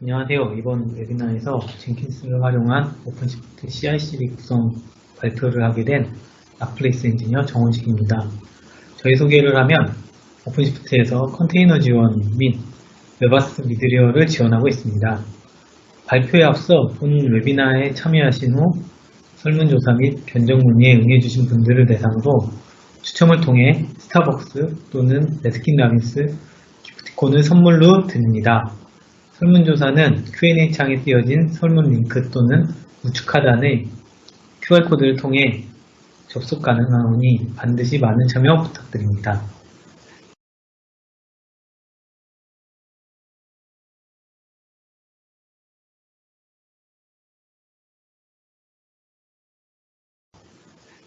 안녕하세요. 이번 웨비나에서 젠킨스를 활용한 오픈시프트 CI/CD 구성 발표를 하게 된 락플레이스 엔지니어 정원식입니다. 저희 소개를 하면 오픈시프트에서 컨테이너 지원 및 웹아스 미드리어를 지원하고 있습니다. 발표에 앞서 본 웨비나에 참여하신 후 설문조사 및 변정 문의에 응해주신 분들을 대상으로 추첨을 통해 스타벅스 또는 레스킨라빈스 기프티콘을 선물로 드립니다. 설문조사는 Q&A 창에 띄어진 설문 링크 또는 우측 하단의 QR코드를 통해 접속 가능하오니 반드시 많은 참여 부탁드립니다.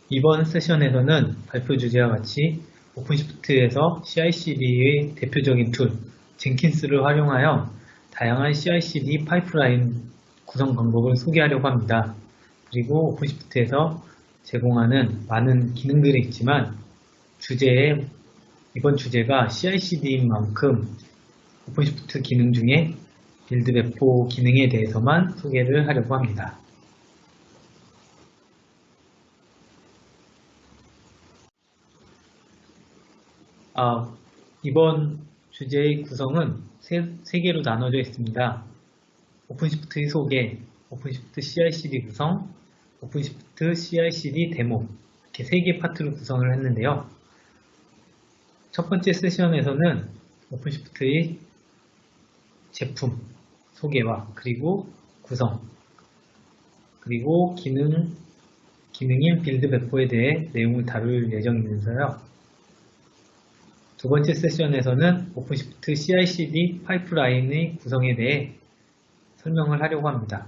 이번 세션에서는 발표 주제와 같이 오픈시프트에서 CI/CD의 대표적인 툴, 젠킨스를 활용하여 다양한 CI/CD 파이프라인 구성 방법을 소개하려고 합니다. 그리고 오픈시프트에서 제공하는 많은 기능들이 있지만 이번 주제가 CI/CD인 만큼 오픈시프트 기능 중에 빌드 배포 기능에 대해서만 소개를 하려고 합니다. 이번 주제의 구성은 세 개로 나눠져 있습니다. 오픈시프트의 소개, 오픈시프트 CI/CD 구성, 오픈시프트 CI/CD 데모 이렇게 세 개 파트로 구성을 했는데요. 첫 번째 세션에서는 오픈시프트의 제품 소개와 그리고 구성 그리고 기능인 빌드 배포에 대해 내용을 다룰 예정이면서요. 두 번째 세션에서는 오픈시프트 CI/CD 파이프라인의 구성에 대해 설명을 하려고 합니다.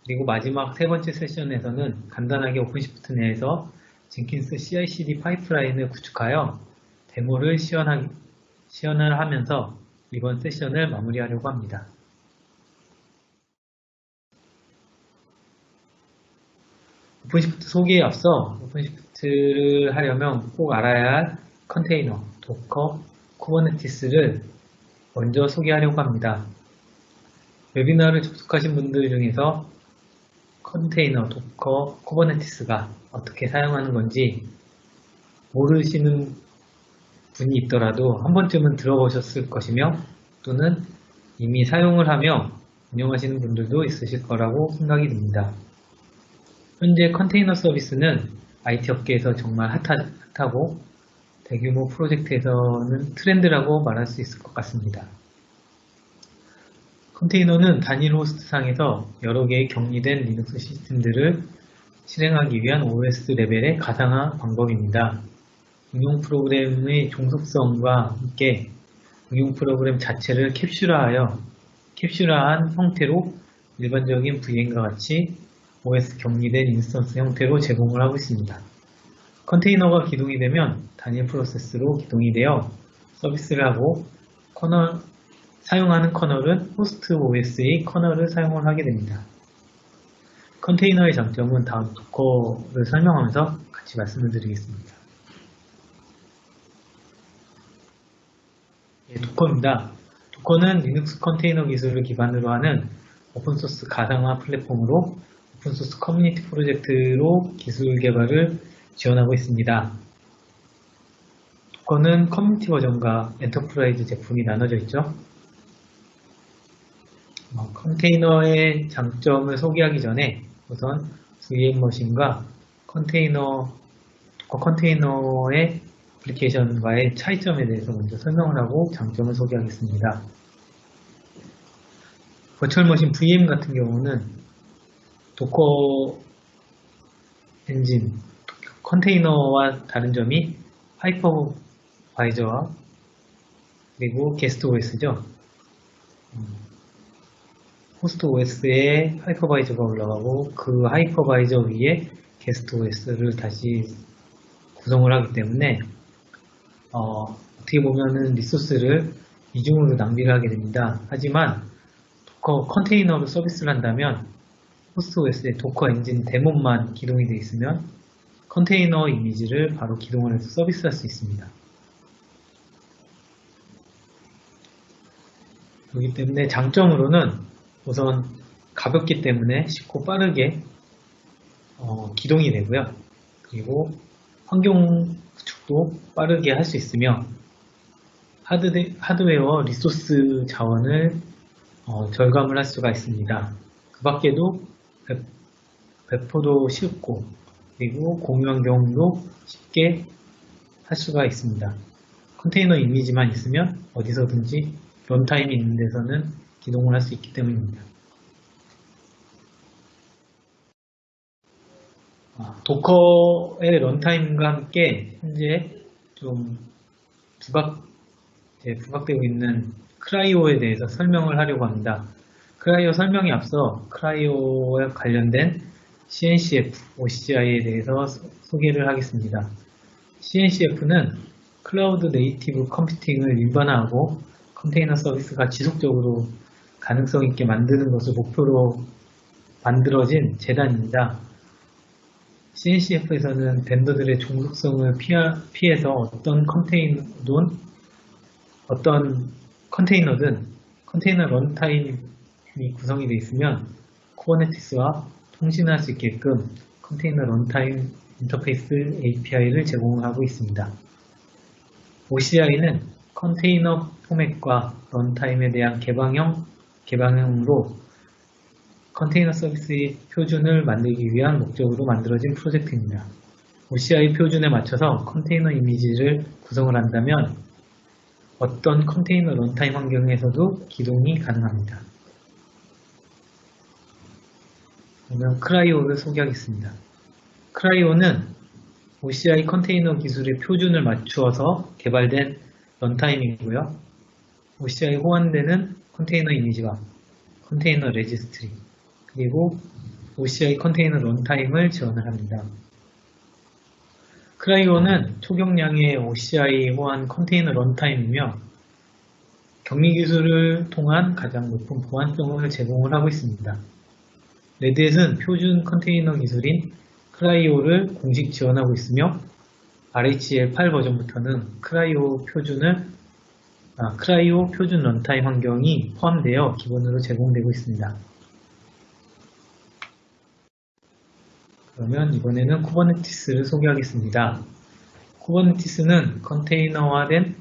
그리고 마지막 세 번째 세션에서는 간단하게 오픈시프트 내에서 젠킨스 CI/CD 파이프라인을 구축하여 데모를 시연을 하면서 이번 세션을 마무리하려고 합니다. 오픈시프트 소개에 앞서 오픈시프트를 하려면 꼭 알아야 할 컨테이너, 도커, 쿠버네티스를 먼저 소개하려고 합니다. 웨비나를 접속하신 분들 중에서 컨테이너, 도커, 쿠버네티스가 어떻게 사용하는 건지 모르시는 분이 있더라도 한 번쯤은 들어보셨을 것이며 또는 이미 사용을 하며 운영하시는 분들도 있으실 거라고 생각이 듭니다. 현재 컨테이너 서비스는 IT 업계에서 정말 핫하고 대규모 프로젝트에서는 트렌드라고 말할 수 있을 것 같습니다. 컨테이너는 단일 호스트 상에서 여러 개의 격리된 리눅스 시스템들을 실행하기 위한 OS 레벨의 가상화 방법입니다. 응용 프로그램의 종속성과 함께 응용 프로그램 자체를 캡슐화한 형태로 일반적인 VM과 같이 OS 격리된 인스턴스 형태로 제공을 하고 있습니다. 컨테이너가 기동이 되면 단일 프로세스로 기동이 되어 서비스를 하고 사용하는 커널은 호스트 OS의 커널을 사용을 하게 됩니다. 컨테이너의 장점은 다음 도커를 설명하면서 같이 말씀을 드리겠습니다. 도커입니다. 도커는 리눅스 컨테이너 기술을 기반으로 하는 오픈소스 가상화 플랫폼으로 오픈소스 커뮤니티 프로젝트로 기술 개발을 지원하고 있습니다. 도커는 커뮤니티 버전과 엔터프라이즈 제품이 나눠져 있죠. 컨테이너의 장점을 소개하기 전에 우선 VM 머신과 도커 컨테이너의 애플리케이션과의 차이점에 대해서 먼저 설명을 하고 장점을 소개하겠습니다. 버추얼 머신 VM 같은 경우는 도커 엔진, 컨테이너와 다른 점이 하이퍼바이저와 그리고 게스트 OS죠. 호스트 OS에 하이퍼바이저가 올라가고 그 하이퍼바이저 위에 게스트 OS를 다시 구성을 하기 때문에 어떻게 보면은 리소스를 이중으로 낭비를 하게 됩니다. 하지만 도커 컨테이너로 서비스를 한다면 호스트 OS에 도커 엔진 데몬만 기동이 되어 있으면 컨테이너 이미지를 바로 기동을 해서 서비스할 수 있습니다. 그렇기 때문에 장점으로는 우선 가볍기 때문에 쉽고 빠르게 기동이 되고요. 그리고 환경 구축도 빠르게 할 수 있으며 하드웨어 리소스 자원을 절감을 할 수가 있습니다. 그 밖에도 배포도 쉽고 그리고 공유한 경험도 쉽게 할 수가 있습니다. 컨테이너 이미지만 있으면 어디서든지 런타임이 있는 데서는 기동을 할 수 있기 때문입니다. 도커의 런타임과 함께 현재 좀 부각되고 있는 크라이오에 대해서 설명을 하려고 합니다. 크라이오 설명에 앞서 크라이오에 관련된 CNCF, OCI에 대해서 소개를 하겠습니다. CNCF는 클라우드 네이티브 컴퓨팅을 일반화하고 컨테이너 서비스가 지속적으로 가능성 있게 만드는 것을 목표로 만들어진 재단입니다. CNCF에서는 벤더들의 종속성을 피해서 어떤 컨테이너든 컨테이너 런타임이 구성이 되어 있으면 쿠버네티스와 통신할 수 있게끔 컨테이너 런타임 인터페이스 API를 제공하고 있습니다. OCI는 컨테이너 포맷과 런타임에 대한 개방형으로 컨테이너 서비스의 표준을 만들기 위한 목적으로 만들어진 프로젝트입니다. OCI 표준에 맞춰서 컨테이너 이미지를 구성을 한다면 어떤 컨테이너 런타임 환경에서도 기동이 가능합니다. 그러면 크라이오를 소개하겠습니다. 크라이오는 OCI 컨테이너 기술의 표준을 맞추어서 개발된 런타임이고요. OCI 호환되는 컨테이너 이미지와 컨테이너 레지스트리 그리고 OCI 컨테이너 런타임을 지원을 합니다. 크라이오는 초경량의 OCI 호환 컨테이너 런타임이며 격리 기술을 통한 가장 높은 보안성을 제공을 하고 있습니다. 레드햇은 표준 컨테이너 기술인 크라이오를 공식 지원하고 있으며 RHEL8 버전부터는 크라이오 표준 런타임 환경이 포함되어 기본으로 제공되고 있습니다. 그러면 이번에는 쿠버네티스를 소개하겠습니다. 쿠버네티스는 컨테이너화된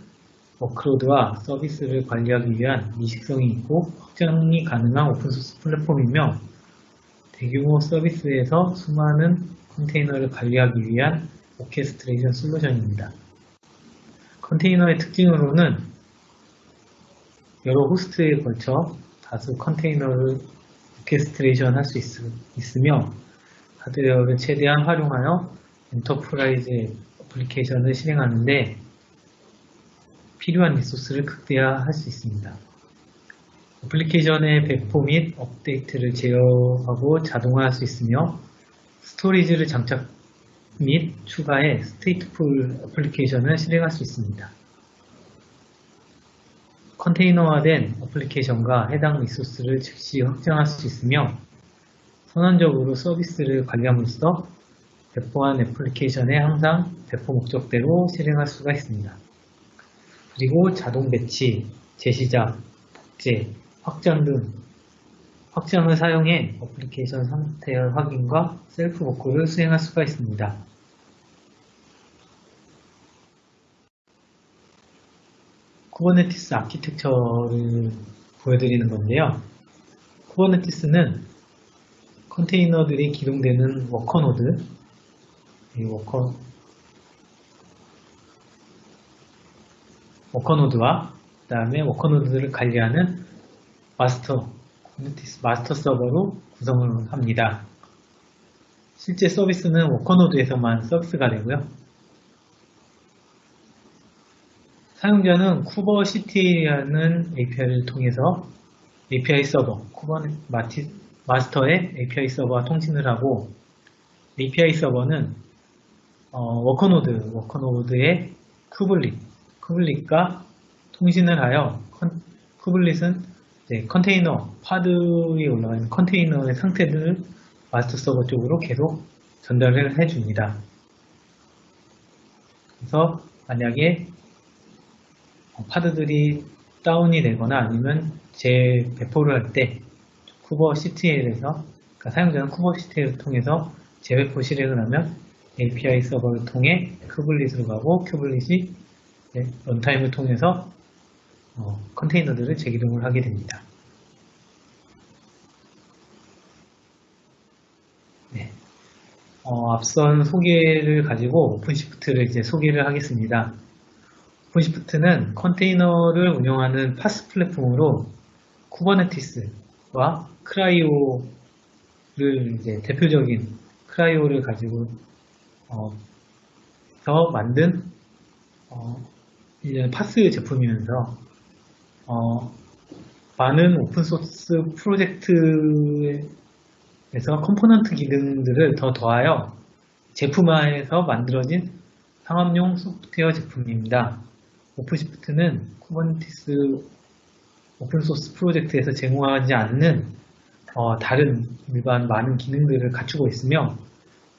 워크로드와 서비스를 관리하기 위한 미식성이 있고 확장이 가능한 오픈소스 플랫폼이며 대규모 서비스에서 수많은 컨테이너를 관리하기 위한 오케스트레이션 솔루션입니다. 컨테이너의 특징으로는 여러 호스트에 걸쳐 다수 컨테이너를 오케스트레이션 할 수 있으며 하드웨어를 최대한 활용하여 엔터프라이즈 애플리케이션을 실행하는데 필요한 리소스를 극대화할 수 있습니다. 애플리케이션의 배포 및 업데이트를 제어하고 자동화할 수 있으며 스토리지를 장착 및 추가해 스테이트풀 애플리케이션을 실행할 수 있습니다. 컨테이너화된 애플리케이션과 해당 리소스를 즉시 확장할 수 있으며 선언적으로 서비스를 관리함으로써 배포한 애플리케이션에 항상 배포 목적대로 실행할 수가 있습니다. 그리고 자동 배치, 재시작, 복제, 확장 등 확장을 사용해 애플리케이션 상태 확인과 셀프 복구를 수행할 수가 있습니다. 쿠버네티스 아키텍처를 보여드리는 건데요. 쿠버네티스는 컨테이너들이 기동되는 워커노드, 워커노드와 그 다음에 워커노드를 관리하는 쿠버네티스 마스터 서버로 구성을 합니다. 실제 서비스는 워커노드에서만 서비스가 되고요. 사용자는 쿠버시티라는 API를 통해서 API 서버, 마스터의 API 서버와 통신을 하고 API 서버는 워커노드의 쿠블릿과 통신을 하여 쿠블릿은 컨테이너, 파드 위에 올라가 있는 컨테이너의 상태들을 마스터 서버 쪽으로 계속 전달을 해줍니다. 그래서 만약에 파드들이 다운이 되거나 아니면 재배포를 할 때 쿠버시트에서 그러니까 사용자는 쿠버시트를 통해서 재배포 실행을 하면 API 서버를 통해 큐블릿으로 가고 큐블릿이 런타임을 통해서 컨테이너들을 재기동을 하게 됩니다. 네. 앞선 소개를 가지고 오픈시프트를 이제 소개를 하겠습니다. 오픈시프트는 컨테이너를 운영하는 파스 플랫폼으로 쿠버네티스와 크라이오를 이제 대표적인 크라이오를 가지고 만든 이제 파스 제품이면서 많은 오픈소스 프로젝트에서 컴포넌트 기능들을 더 더하여 제품화해서 만들어진 상업용 소프트웨어 제품입니다. 오픈시프트는 쿠버네티스 오픈소스 프로젝트에서 제공하지 않는 다른 일반 많은 기능들을 갖추고 있으며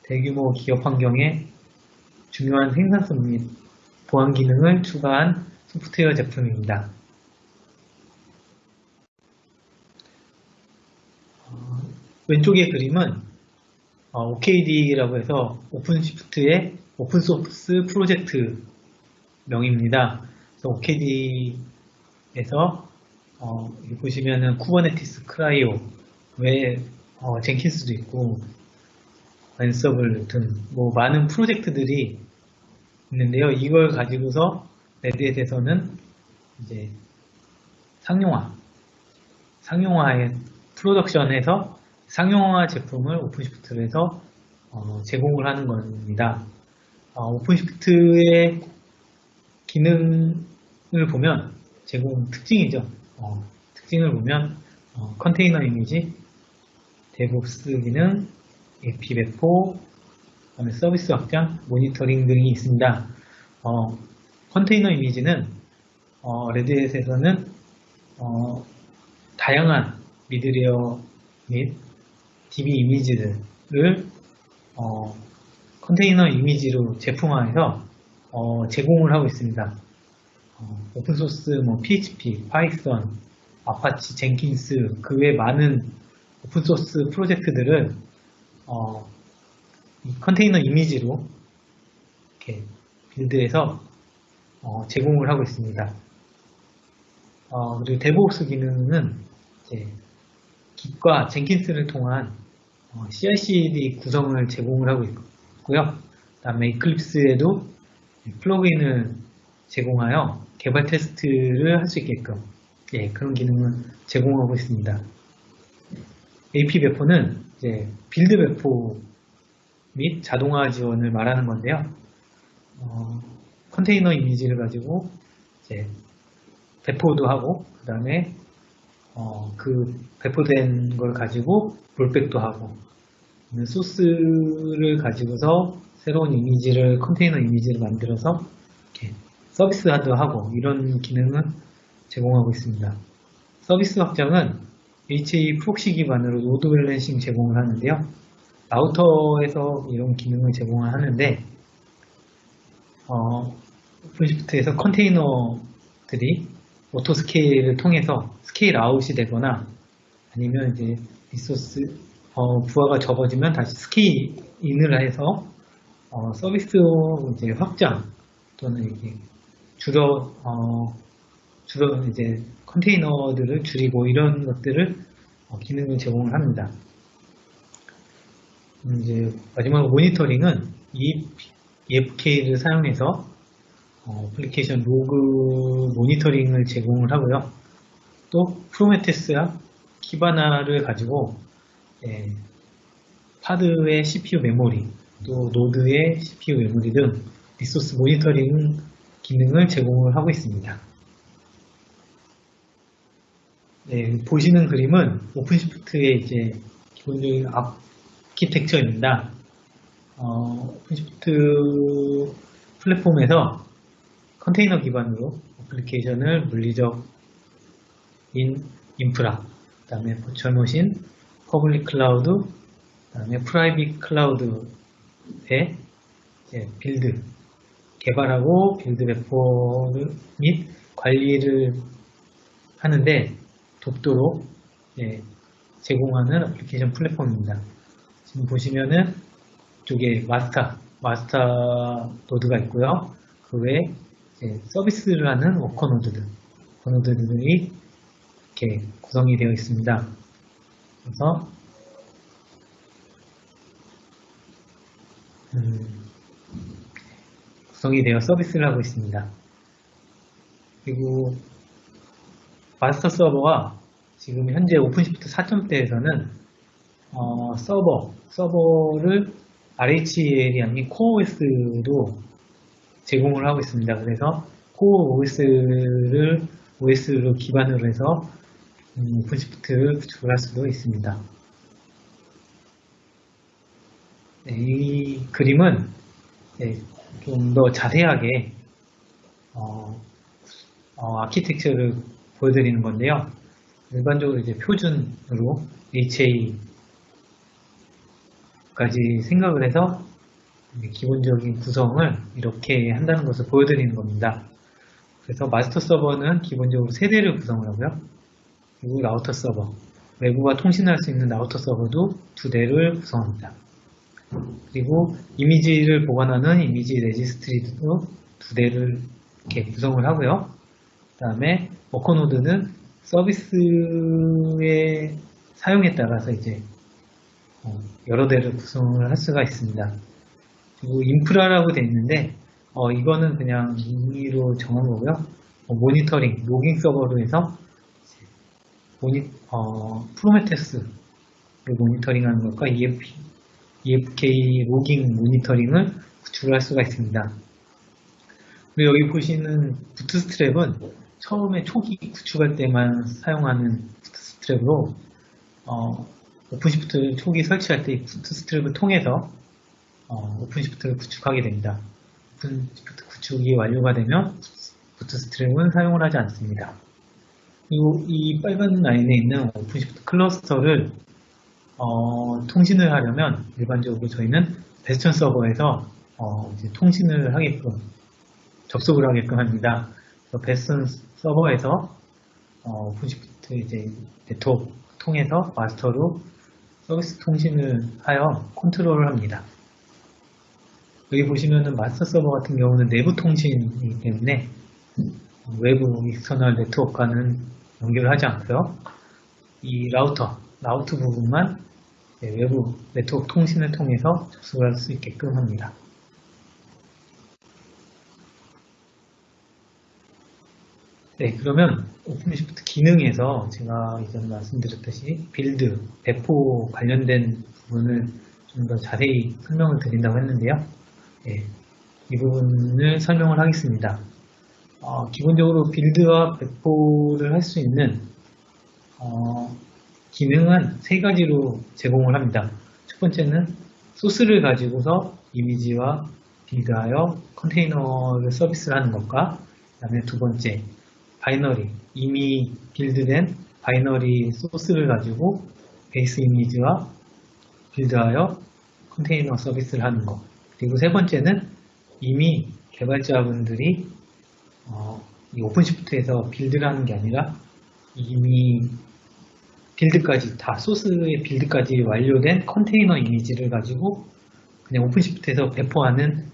대규모 기업 환경에 중요한 생산성 및 보안 기능을 추가한 소프트웨어 제품입니다. 왼쪽의 그림은 OKD라고 해서 오픈시프트의 오픈소스 프로젝트 명입니다. 그래서 OKD에서 보시면은 쿠버네티스, 크라이오, 젠킨스도 있고 앤서블 등 많은 프로젝트들이 있는데요. 이걸 가지고서 레드햇에서는 이제 상용화의 프로덕션에서 상용화 제품을 오픈시프트에서 제공을 하는 겁니다. 오픈시프트의 기능을 보면 제공 특징이죠. 특징을 보면 컨테이너 이미지, 데브옵스 기능, API 배포, 그다음에 서비스 확장, 모니터링 등이 있습니다. 컨테이너 이미지는 레드햇에서는 다양한 미드레어 및 DB 이미지들을 컨테이너 이미지로 제품화해서 제공을 하고 있습니다. 오픈소스 PHP, 파이썬, 아파치, 젠킨스 그 외 많은 오픈소스 프로젝트들은 이 컨테이너 이미지로 이렇게 빌드해서 제공을 하고 있습니다. 그리고 데브옵스 기능은 이제 Git과 젠킨스를 통한 CI/CD 구성을 제공을 하고 있고요. 그 다음에 이클립스에도 플러그인을 제공하여 개발 테스트를 할 수 있게끔 그런 기능을 제공하고 있습니다. AP 배포는 이제 빌드 배포 및 자동화 지원을 말하는 건데요. 컨테이너 이미지를 가지고 이제 배포도 하고 그 다음에 그 배포된 걸 가지고 롤백도 하고 소스를 가지고서 새로운 이미지를 컨테이너 이미지를 만들어서 이렇게 서비스화도 하고 이런 기능을 제공하고 있습니다. 서비스 확장은 HA 프록시 기반으로 로드 밸런싱 제공을 하는데요. 라우터에서 이런 기능을 제공을 하는데 오픈시프트에서 컨테이너들이 오토 스케일을 통해서 스케일 아웃이 되거나 아니면 이제 리소스 부하가 적어지면 다시 스케일 인을 해서 서비스 이제 확장 또는 이게 줄여 이제 컨테이너들을 줄이고 이런 것들을 기능을 제공을 합니다. 이제 마지막으로 모니터링은 EFK를 사용해서 애플리케이션 로그 모니터링을 제공을 하고요. 또 프로메테스와 키바나를 가지고 파드의 CPU 메모리, 또 노드의 CPU 메모리 등 리소스 모니터링 기능을 제공을 하고 있습니다. 보시는 그림은 오픈시프트의 이제 기본적인 아키텍처입니다. 오픈시프트 플랫폼에서 컨테이너 기반으로 애플리케이션을 물리적 인프라, 그 다음에 버추얼 머신, 퍼블릭 클라우드, 그 다음에 프라이빗 클라우드에 빌드, 개발하고 빌드 배포 및 관리를 하는데 돕도록 제공하는 애플리케이션 플랫폼입니다. 지금 보시면은 이쪽에 마스터 노드가 있고요. 그 외에 서비스를 하는 워커 노드들이 이렇게 구성이 되어 있습니다. 그래서 구성이 되어 서비스를 하고 있습니다. 그리고 마스터 서버가 지금 현재 오픈시프트 4.0대에서는 서버를 RHEL이 아닌 CoreOS도 제공을 하고 있습니다. 그래서 OS로 기반으로 해서 오픈시프트를 구축을 할 수도 있습니다. 이 그림은 좀 더 자세하게 아키텍처를 보여드리는 건데요. 일반적으로 이제 표준으로 HA까지 생각을 해서 기본적인 구성을 이렇게 한다는 것을 보여드리는 겁니다. 그래서 마스터 서버는 기본적으로 3대를 구성을 하고요. 그리고 라우터 서버, 외부와 통신할 수 있는 라우터 서버도 2대를 구성합니다. 그리고 이미지를 보관하는 이미지 레지스트리도 2대를 이렇게 구성을 하고요. 그 다음에 워커노드는 서비스의 사용에 따라서 이제 여러 대를 구성을 할 수가 있습니다. 그리고 인프라라고 되어 있는데 이거는 그냥 임의로 정한 거고요. 모니터링, 로깅 서버로 해서 프로메테스를 모니터링하는 것과 EFK 로깅 모니터링을 구축을 할 수가 있습니다. 그리고 여기 보시는 부트스트랩은 처음에 초기 구축할 때만 사용하는 부트스트랩으로 오픈시프트 초기 설치할 때 이 부트스트랩을 통해서 오픈시프트를 구축하게 됩니다. 오픈시프트 구축이 완료가 되면 부트스트랩은 사용을 하지 않습니다. 그리고 이 빨간 라인에 있는 오픈시프트 클러스터를 통신을 하려면 일반적으로 저희는 베스천 서버에서 이제 통신을 하게끔 접속을 하게끔 합니다. 그래서 베스천 서버에서 오픈시프트 이제 네트워크 통해서 마스터로 서비스 통신을 하여 컨트롤을 합니다. 여기 보시면은 마스터 서버 같은 경우는 내부 통신이기 때문에 외부 익스터널 네트워크와는 연결하지 않고요. 이 라우터 부분만 외부 네트워크 통신을 통해서 접속을 할 수 있게끔 합니다. 그러면 오픈시프트 기능에서 제가 이전에 말씀드렸듯이 빌드, 배포 관련된 부분을 좀 더 자세히 설명을 드린다고 했는데요. 이 부분을 설명을 하겠습니다. 기본적으로 빌드와 배포를 할 수 있는 기능은 3가지로 제공을 합니다. 첫 번째는 소스를 가지고서 이미지와 빌드하여 컨테이너를 서비스를 하는 것과 그 다음에 두 번째 바이너리, 이미 빌드된 바이너리 소스를 가지고 베이스 이미지와 빌드하여 컨테이너 서비스를 하는 것. 그리고 세 번째는 이미 개발자분들이 이 오픈시프트에서 빌드를 하는 게 아니라 이미 빌드까지 다 소스의 빌드까지 완료된 컨테이너 이미지를 가지고 그냥 오픈시프트에서 배포하는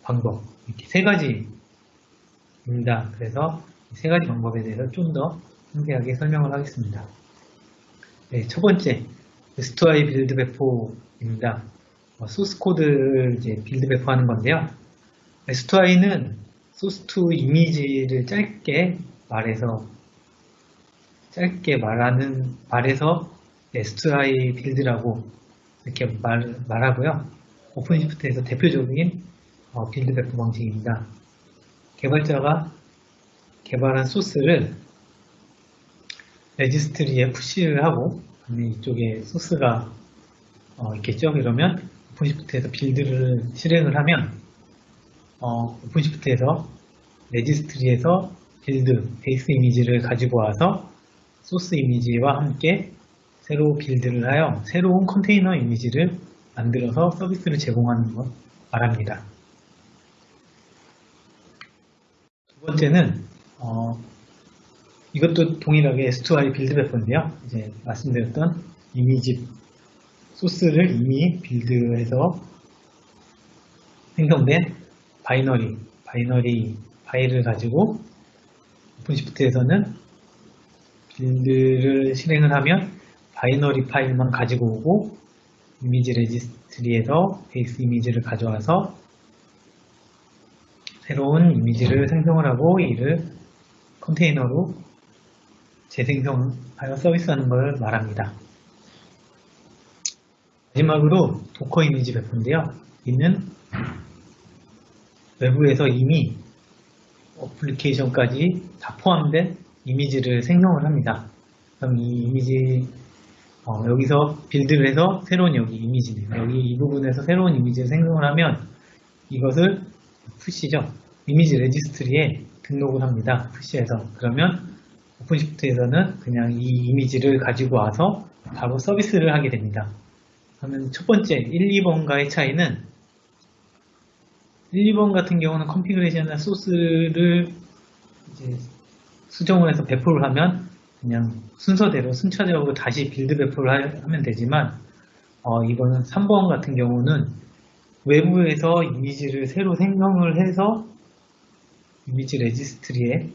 방법, 이렇게 3가지입니다. 그래서 이 3가지 방법에 대해서 좀 더 상세하게 설명을 하겠습니다. 첫 번째 S2I 빌드 배포입니다. 소스 코드를 이제 빌드 배포하는 건데요. S2I는 소스 투 이미지를 짧게 말해서 S2I 빌드라고 이렇게 말하고요. 오픈시프트에서 대표적인 빌드 배포 방식입니다. 개발자가 개발한 소스를 레지스트리에 푸시를 하고 이쪽에 소스가 있겠죠. 그러면 오픈시프트에서 빌드를 실행을 하면 오픈시프트에서 레지스트리에서 빌드, 베이스 이미지를 가지고 와서 소스 이미지와 함께 새로 빌드를 하여 새로운 컨테이너 이미지를 만들어서 서비스를 제공하는 것 말합니다. 두 번째는 이것도 동일하게 S2I 빌드 베퍼인데요. 이제 말씀드렸던 이미지 소스를 이미 빌드해서 생성된 바이너리 파일을 가지고 오픈시프트에서는 빌드를 실행을 하면 바이너리 파일만 가지고 오고 이미지 레지스트리에서 베이스 이미지를 가져와서 새로운 이미지를 생성을 하고 이를 컨테이너로 재생성하여 서비스하는 걸 말합니다. 마지막으로 도커 이미지 배포인데요. 이는 외부에서 이미 어플리케이션까지 다 포함된 이미지를 생성을 합니다. 그럼 이 이미지 여기서 빌드를 해서 새로운 여기 이미지네요. 여기 이 부분에서 새로운 이미지를 생성을 하면 이것을 푸시죠. 이미지 레지스트리에 등록을 합니다. 푸시해서. 그러면 오픈시프트에서는 그냥 이 이미지를 가지고 와서 바로 서비스를 하게 됩니다. 그러면 첫 번째 1, 2번과의 차이는 1, 2번 같은 경우는 컨피그레이션이나 소스를 이제 수정을 해서 배포를 하면 그냥 순서대로 순차적으로 다시 빌드 배포를 하면 되지만 이거는 3번 같은 경우는 외부에서 이미지를 새로 생성을 해서 이미지 레지스트리에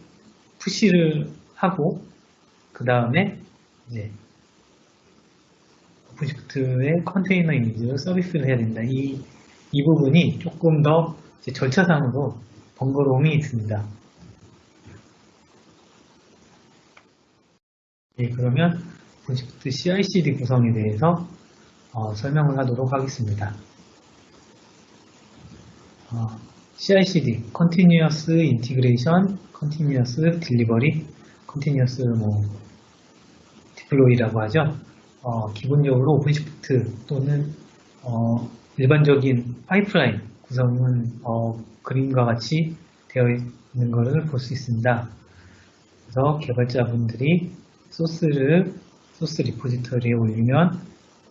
푸시를 하고 그 다음에 이제 오픈시프트의 컨테이너 이미지로 서비스를 해야 됩니다. 이 부분이 조금 더 절차상으로 번거로움이 있습니다. 예, 그러면 오픈시프트 CI/CD 구성에 대해서 설명을 하도록 하겠습니다. CI/CD, Continuous Integration, Continuous Delivery, Continuous Deploy라고 하죠. 기본적으로 오픈시프트 또는 일반적인 파이프라인 구성은 그림과 같이 되어 있는 것을 볼 수 있습니다. 그래서 개발자분들이 소스 리포지터리에 올리면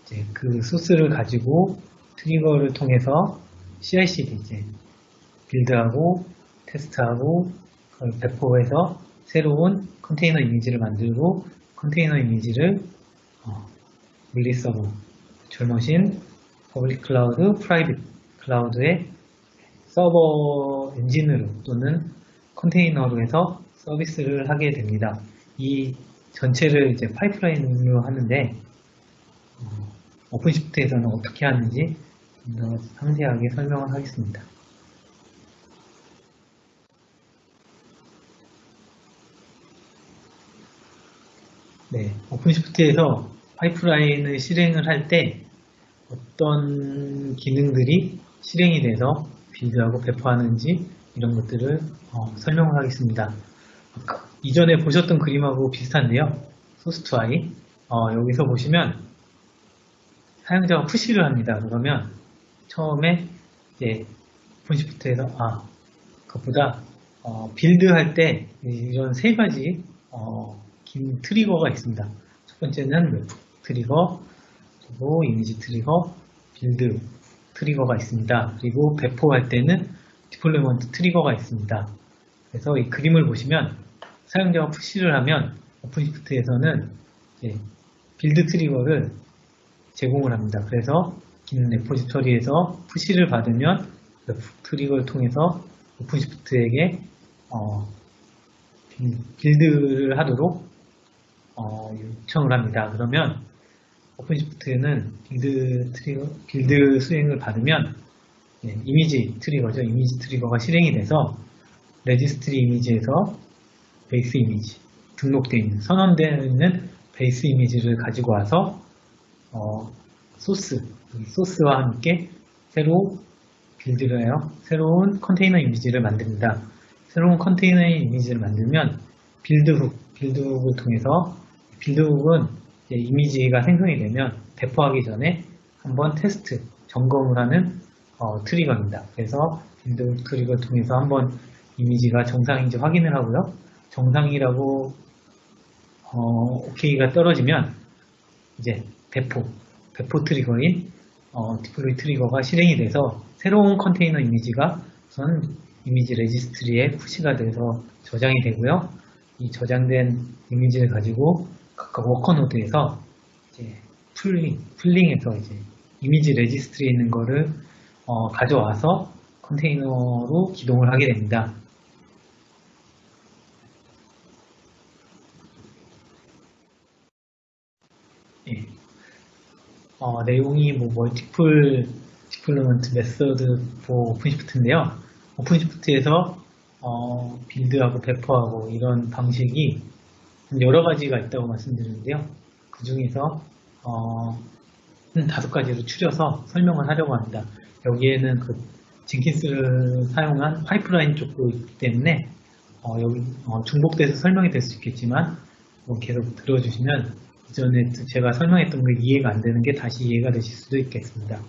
이제 그 소스를 가지고 트리거를 통해서 CI/CD 이제 빌드하고 테스트하고 그걸 배포해서 새로운 컨테이너 이미지를 만들고 컨테이너 이미지를 물리서버, 절머신, 퍼블릭 클라우드, 프라이빗 클라우드의 서버 엔진으로 또는 컨테이너로 해서 서비스를 하게 됩니다. 이 전체를 이제 파이프라인으로 하는데 오픈시프트에서는 어떻게 하는지 좀 더 상세하게 설명을 하겠습니다. 네, 오픈시프트에서 파이프라인을 실행을 할 때 어떤 기능들이 실행이 돼서 빌드하고 배포하는지 이런 것들을 설명을 하겠습니다. 이전에 보셨던 그림하고 비슷한데요. 소스2i 여기서 보시면 사용자가 푸시를 합니다. 그러면 처음에 이제 오픈시프트에서 그것보다 빌드할 때 이런 세 가지 긴 트리거가 있습니다. 첫 번째는 웹 트리거, 그리고 이미지 트리거, 빌드 트리거가 있습니다. 그리고 배포할 때는 디플로이먼트 트리거가 있습니다. 그래서 이 그림을 보시면 사용자가 푸시를 하면 오픈시프트에서는 빌드 트리거를 제공을 합니다. 그래서 긴 레포지터리에서 푸시를 받으면 웹 트리거를 통해서 오픈시프트에게 빌드를 하도록 요청을 합니다. 그러면 오픈시프트는 빌드 수행을 받으면 이미지 트리거죠. 이미지 트리거가 실행이 돼서 레지스트리 이미지에서 베이스 이미지, 등록되어 있는, 선언되어 있는 베이스 이미지를 가지고 와서 소스와 함께 새로 빌드를 해요. 새로운 컨테이너 이미지를 만듭니다. 새로운 컨테이너 이미지를 만들면 빌드훅을 통해서 빌드훅은 이미지가 생성이 되면 배포하기 전에 한번 테스트, 점검을 하는 트리거입니다. 그래서 빌드훅 트리거를 통해서 한번 이미지가 정상인지 확인을 하고요. 정상이라고 OK가 떨어지면 이제 배포 트리거인 디플로이 트리거가 실행이 돼서 새로운 컨테이너 이미지가 우선 이미지 레지스트리에 푸시가 돼서 저장이 되고요. 이 저장된 이미지를 가지고 각각 워커 노드에서 이제 풀링해서 이제 이미지 레지스트리에 있는 거를 가져와서 컨테이너로 기동을 하게 됩니다. 예. 내용이 멀티플 디플로먼트 메서드 for 오픈시프트인데요. 오픈시프트에서 빌드하고 배포하고 이런 방식이 여러 가지가 있다고 말씀드렸는데요. 그 중에서 한 5가지로 추려서 설명을 하려고 합니다. 여기에는 그 젠킨스를 사용한 파이프라인 쪽도 있기 때문에 여기 중복돼서 설명이 될 수 있겠지만 계속 들어주시면 이전에 제가 설명했던 게 이해가 안 되는 게 다시 이해가 되실 수도 있겠습니다.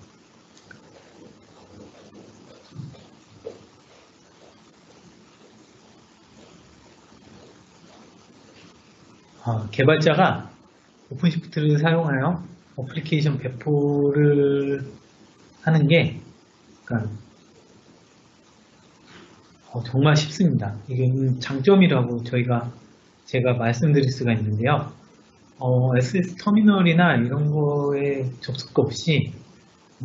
개발자가 오픈시프트를 사용하여 어플리케이션 배포를 하는 게 그러니까 정말 쉽습니다. 이게 장점이라고 제가 말씀드릴 수가 있는데요. SS 터미널이나 이런 거에 접속 없이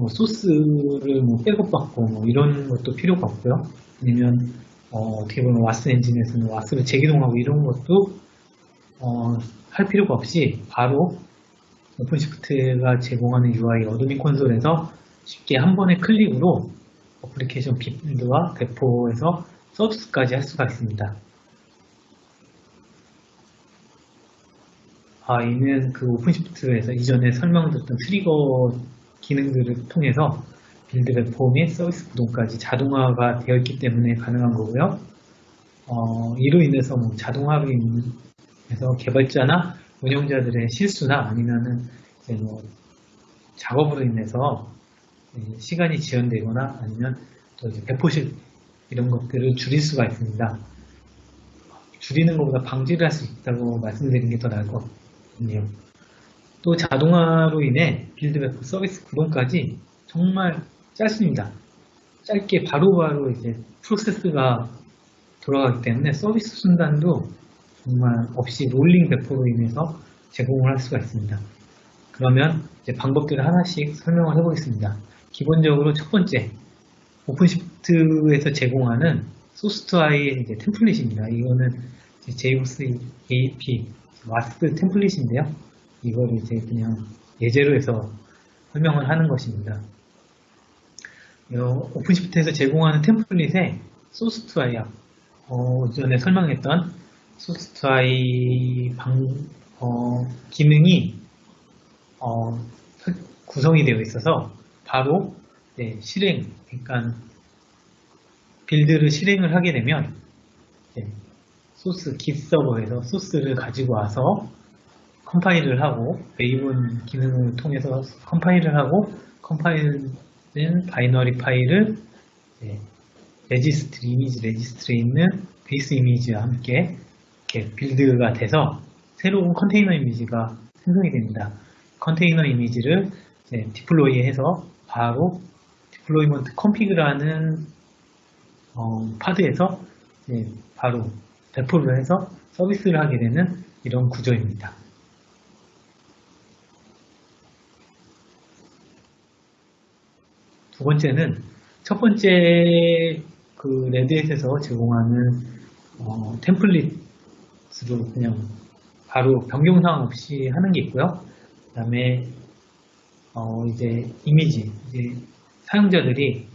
소스를 백업받고 이런 것도 필요가 없고요. 아니면 어떻게 보면 와스 엔진에서는 와스를 재기동하고 이런 것도 할 필요가 없이 바로 오픈시프트가 제공하는 UI 어드민 콘솔에서 쉽게 한 번의 클릭으로 어플리케이션 빌드와 배포에서 서비스까지 할 수가 있습니다. 이는 그 오픈시프트에서 이전에 설명드렸던 트리거 기능들을 통해서 빌드 배포 및 서비스 구동까지 자동화가 되어 있기 때문에 가능한 거고요. 이로 인해서 자동화로 인해서 개발자나 운영자들의 실수나 아니면은 이제 작업으로 인해서 시간이 지연되거나 아니면 또 이제 배포실 이런 것들을 줄일 수가 있습니다. 줄이는 것보다 방지를 할 수 있다고 말씀드리는 게 더 나을 것 같네요. 또 자동화로 인해 빌드 배포 서비스 구동까지 정말 짧습니다. 짧게 바로바로 이제 프로세스가 돌아가기 때문에 서비스 순단도 정말 없이 롤링 배포로 인해서 제공을 할 수가 있습니다. 그러면 이제 방법들을 하나씩 설명을 해보겠습니다. 기본적으로 첫 번째, 오픈시프트에서 제공하는 소스2i의 이제 템플릿입니다. 이거는 JBoss AEP 와스 템플릿인데요. 이걸 이제 그냥 예제로 해서 설명을 하는 것입니다. 오픈시프트에서 제공하는 템플릿에 소스2i, 전에 설명했던 소스2i 기능이 구성이 되어 있어서 바로 실행, 그러니까 빌드를 실행을 하게 되면 소스 git 서버에서 소스를 가지고 와서 컴파일을 하고 웨이본 기능을 통해서 컴파일을 하고 컴파일된 바이너리 파일을 이미지 레지스트리에 있는 베이스 이미지와 함께 이렇게 빌드가 돼서 새로운 컨테이너 이미지가 생성이 됩니다. 컨테이너 이미지를 디플로이해서 바로 디플로이먼트 컨피그라는 파드에서 바로 배포를 해서 서비스를 하게 되는 이런 구조입니다. 두 번째는 첫 번째 그 레드햇에서 제공하는 템플릿으로 그냥 바로 변경사항 없이 하는 게 있고요. 그 다음에 이제 이미지, 이제 사용자들이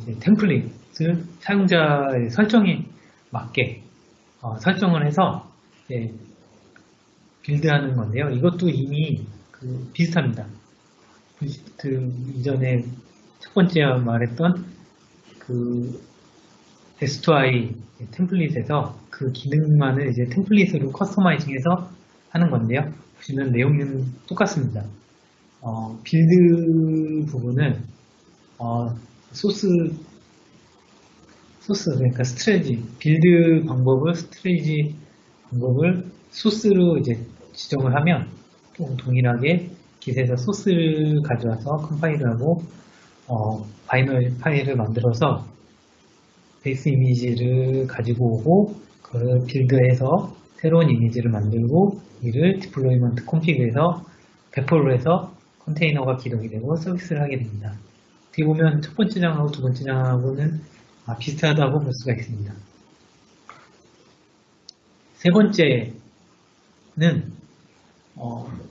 이제 템플릿을 사용자의 설정에 맞게 설정을 해서 빌드하는 건데요. 이것도 이미 비슷합니다. 오픈시프트 이전에 첫 번째 말했던 그 S2i 템플릿에서 그 기능만을 이제 템플릿으로 커스터마이징해서 하는 건데요. 보시면 내용은 똑같습니다. 빌드 부분은 소스 그러니까 빌드 방법을 소스로 이제 지정을 하면 또 동일하게 git에서 소스를 가져와서 컴파일을 하고 바이너리 파일을 만들어서 베이스 이미지를 가지고 오고 그 그 빌드에서 새로운 이미지를 만들고 이를 디플로이먼트 콘피그에서 배포를 해서 컨테이너가 기동이 되고 서비스를 하게 됩니다. 어떻게 보면 첫 번째 장하고 두 번째 장하고는 비슷하다고 볼 수가 있습니다. 세 번째는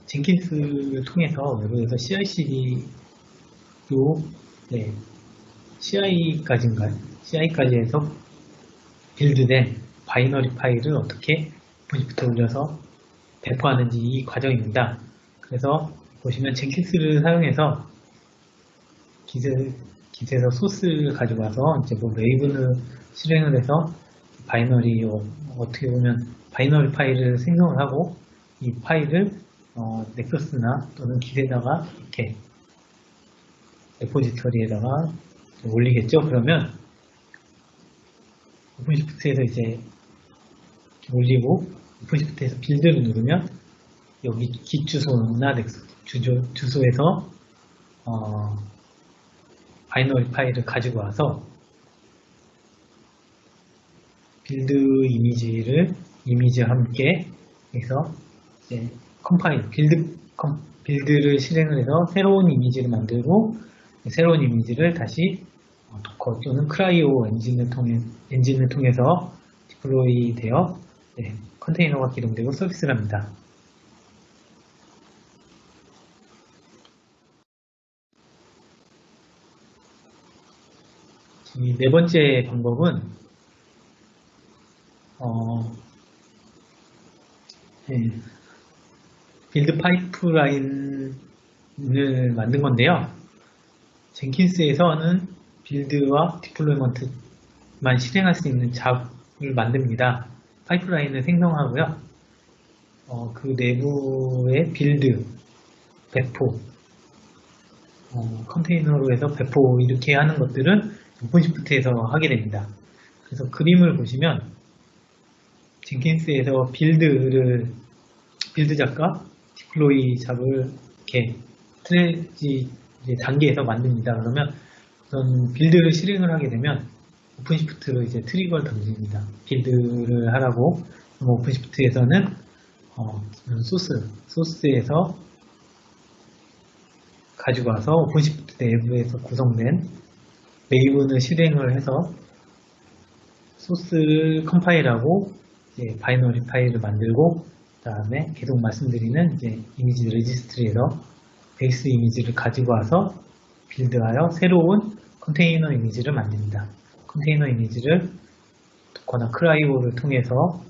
젠킨스를 통해서 외부에서 CI/CD로 CI까지 해서 빌드된 바이너리 파일을 어떻게 오픈시프트에 올려서 배포하는지 이 과정입니다. 그래서 보시면 젠킨스를 사용해서 깃에서 소스를 가져가서 이제 웨이브를 실행을 해서 바이너리 어떻게 보면 바이너리 파일을 생성을 하고 이 파일을 넥서스나 또는 깃에다가 이렇게 레포지터리에다가 올리겠죠. 그러면 오픈시프트에서 이제 올리고 오픈시프트에서 빌드를 누르면 여기 깃 주소나 넥서스 주소에서 바이너리 파일을 가지고 와서 빌드 이미지와 함께 해서 이제 빌드를 실행을 해서 새로운 이미지를 만들고 새로운 이미지를 다시 도커 또는 크라이오 엔진을 통해서 디플로이 되어 컨테이너가 기동되고 서비스를 합니다. 이 네 번째 방법은 빌드 파이프라인을 만든 건데요. 젠킨스에서는 빌드와 디플로이먼트만 실행할 수 있는 잡을 만듭니다. 파이프라인을 생성하고요. 그 내부의 빌드, 배포, 컨테이너로 해서 배포 이렇게 하는 것들은 오픈시프트에서 하게 됩니다. 그래서 그림을 보시면 젠킨스에서 빌드 잡과 디플로이 잡을 이렇게 스트레지 단계에서 만듭니다. 그러면 우선 빌드를 실행을 하게 되면 오픈시프트로 이제 트리거를 던집니다. 빌드를 하라고. 그럼 오픈시프트에서는 소스에서 가지고 와서 오픈시프트 내부에서 구성된 메이븐을 실행을 해서 소스를 컴파일하고 이제 바이너리 파일을 만들고 그 다음에 계속 말씀드리는 이제 이미지 레지스트리에서 베이스 이미지를 가지고 와서 빌드하여 새로운 컨테이너 이미지를 만듭니다. 컨테이너 이미지를 도커나 크라이오를 통해서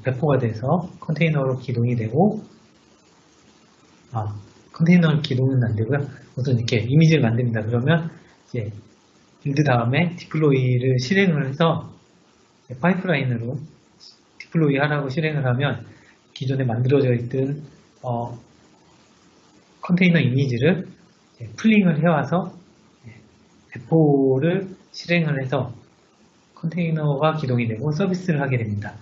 배포가 돼서 컨테이너로 기동이 되고 컨테이너 기동은 안 되고요. 우선 이렇게 이미지를 만듭니다. 그러면 이제 빌드 다음에 디플로이를 실행을 해서 파이프라인으로 디플로이 하라고 실행을 하면 기존에 만들어져 있던 컨테이너 이미지를 풀링을 해와서 배포를 실행을 해서 컨테이너가 기동이 되고 서비스를 하게 됩니다.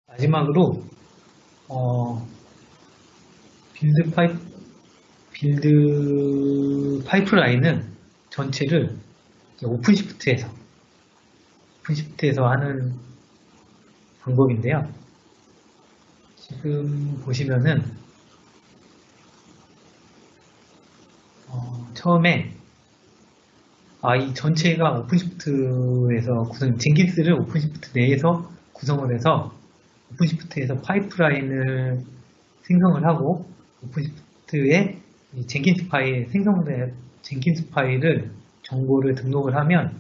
마지막으로 빌드 파이프라인은 전체를 오픈시프트에서 하는 방법인데요. 지금 보시면은 처음에 이 전체가 오픈시프트에서 젠킨스를 오픈시프트 내에서 구성을 해서 오픈시프트에서 파이프라인을 생성을 하고 오픈시프트에 젠킨스 파일 생성된 젠킨스 파일을 정보를 등록을 하면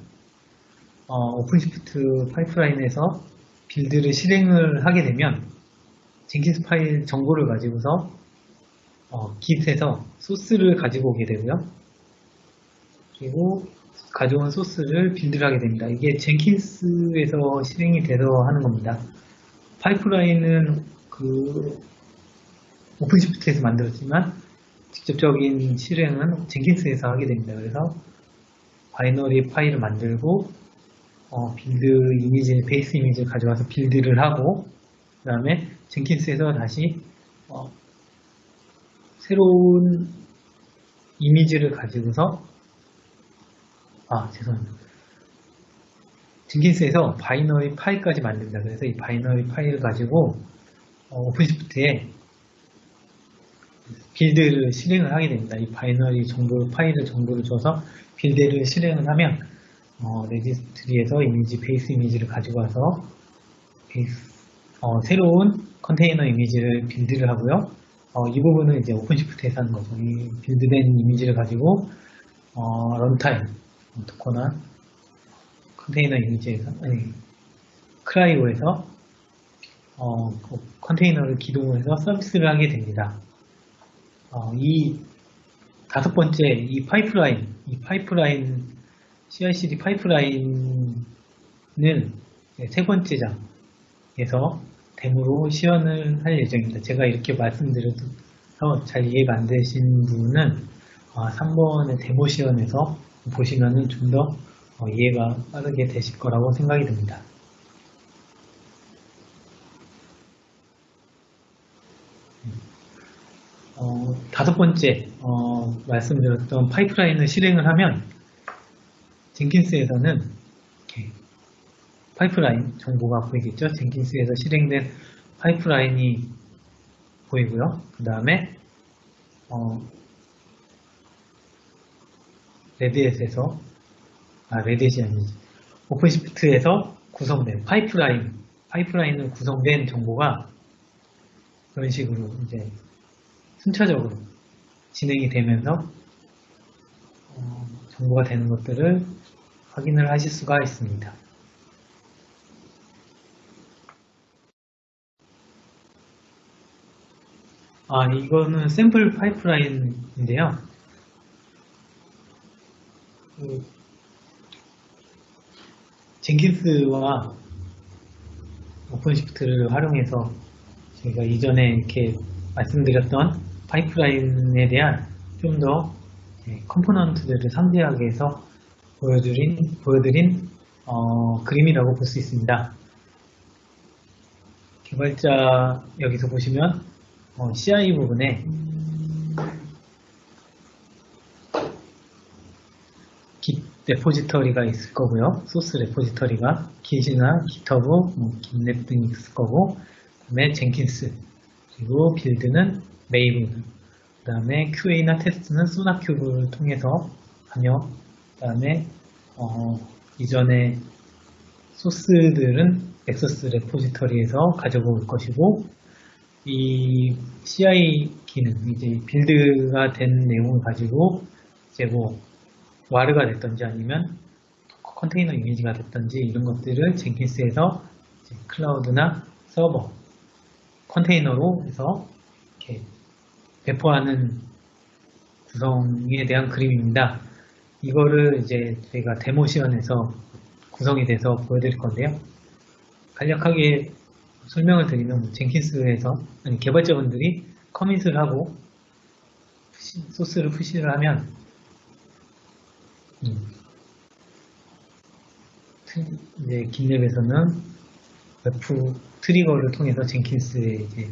오픈시프트 파이프라인에서 빌드를 실행을 하게 되면 젠킨스 파일 정보를 가지고서 깃에서 소스를 가지고 오게 되고요. 그리고 가져온 소스를 빌드를 하게 됩니다. 이게 젠킨스에서 실행이 돼서 하는 겁니다. 파이프라인은 오픈시프트에서 만들었지만 직접적인 실행은 젠킨스에서 하게 됩니다. 그래서 바이너리 파일을 만들고 빌드 이미지, 베이스 이미지를 가져와서 빌드를 하고 그 다음에 젠킨스에서 다시 새로운 이미지를 가지고서 죄송합니다. 젠킨스에서 바이너리 파일까지 만든다. 그래서 이 바이너리 파일을 가지고 오픈시프트에 빌드를 실행을 하게 됩니다. 이 바이너리 파일을 정보를 줘서 빌드를 실행을 하면 레지스트리에서 이미지, 베이스 이미지를 가지고 와서 새로운 컨테이너 이미지를 빌드를 하고요. 이 부분은 이제 오픈시프트에서 하는 거죠. 이 빌드된 이미지를 가지고 런타임, 어떻거나 컨테이너 이미지에서, 크라이오에서 컨테이너를 기동을 해서 서비스를 하게 됩니다. 이 다섯 번째, 이 파이프라인, CI/CD 파이프라인은 세 번째 장에서 데모로 시연을 할 예정입니다. 제가 이렇게 말씀드려서 잘 이해가 안 되신 분은 3번의 데모 시연에서 보시면은 좀 더 이해가 빠르게 되실 거라고 생각이 듭니다. 다섯 번째 말씀드렸던 파이프라인을 실행을 하면 젠킨스에서는 파이프라인 정보가 보이겠죠. 젠킨스에서 실행된 파이프라인이 보이고요. 그 다음에 레드햇이 아니지, 오픈시프트에서 구성된 파이프라인으로 구성된 정보가 이런 식으로 이제 순차적으로 진행이 되면서 정보가 되는 것들을 확인을 하실 수가 있습니다. 이거는 샘플 파이프라인인데요. 젠킨스와 오픈시프트를 활용해서 저희가 이전에 이렇게 말씀드렸던 파이프라인에 대한 좀 더 컴포넌트들을 상세하게 해서 보여드린 그림이라고 볼 수 있습니다. 개발자 여기서 보시면 CI 부분에 Git 레포지터리가 있을 거고요. 소스 레포지터리가 Git이나 GitHub, GitLab 등이 있을 거고, 그 다음에 젠킨스, 그리고 빌드는 메이븐, 그 다음에 QA나 테스트는 소나큐브를 통해서 하며, 그 다음에 이전에 소스들은 넥서스 레포지터리에서 가져올 것이고, 이 CI 기능, 이제 빌드가 된 내용을 가지고 이제 와르가 됐던지 아니면 컨테이너 이미지가 됐던지 이런 것들을 젠킨스에서 클라우드나 서버 컨테이너로 해서 이렇게 배포하는 구성에 대한 그림입니다. 이거를 이제 저희가 데모 시연에서 구성이 돼서 보여드릴 건데요. 간략하게 설명을 드리면 젠킨스에서 개발자분들이 커밋을 하고 소스를 푸시를 하면 이제 GitLab에서는 웹프 트리거를 통해서 젠킨스에 이제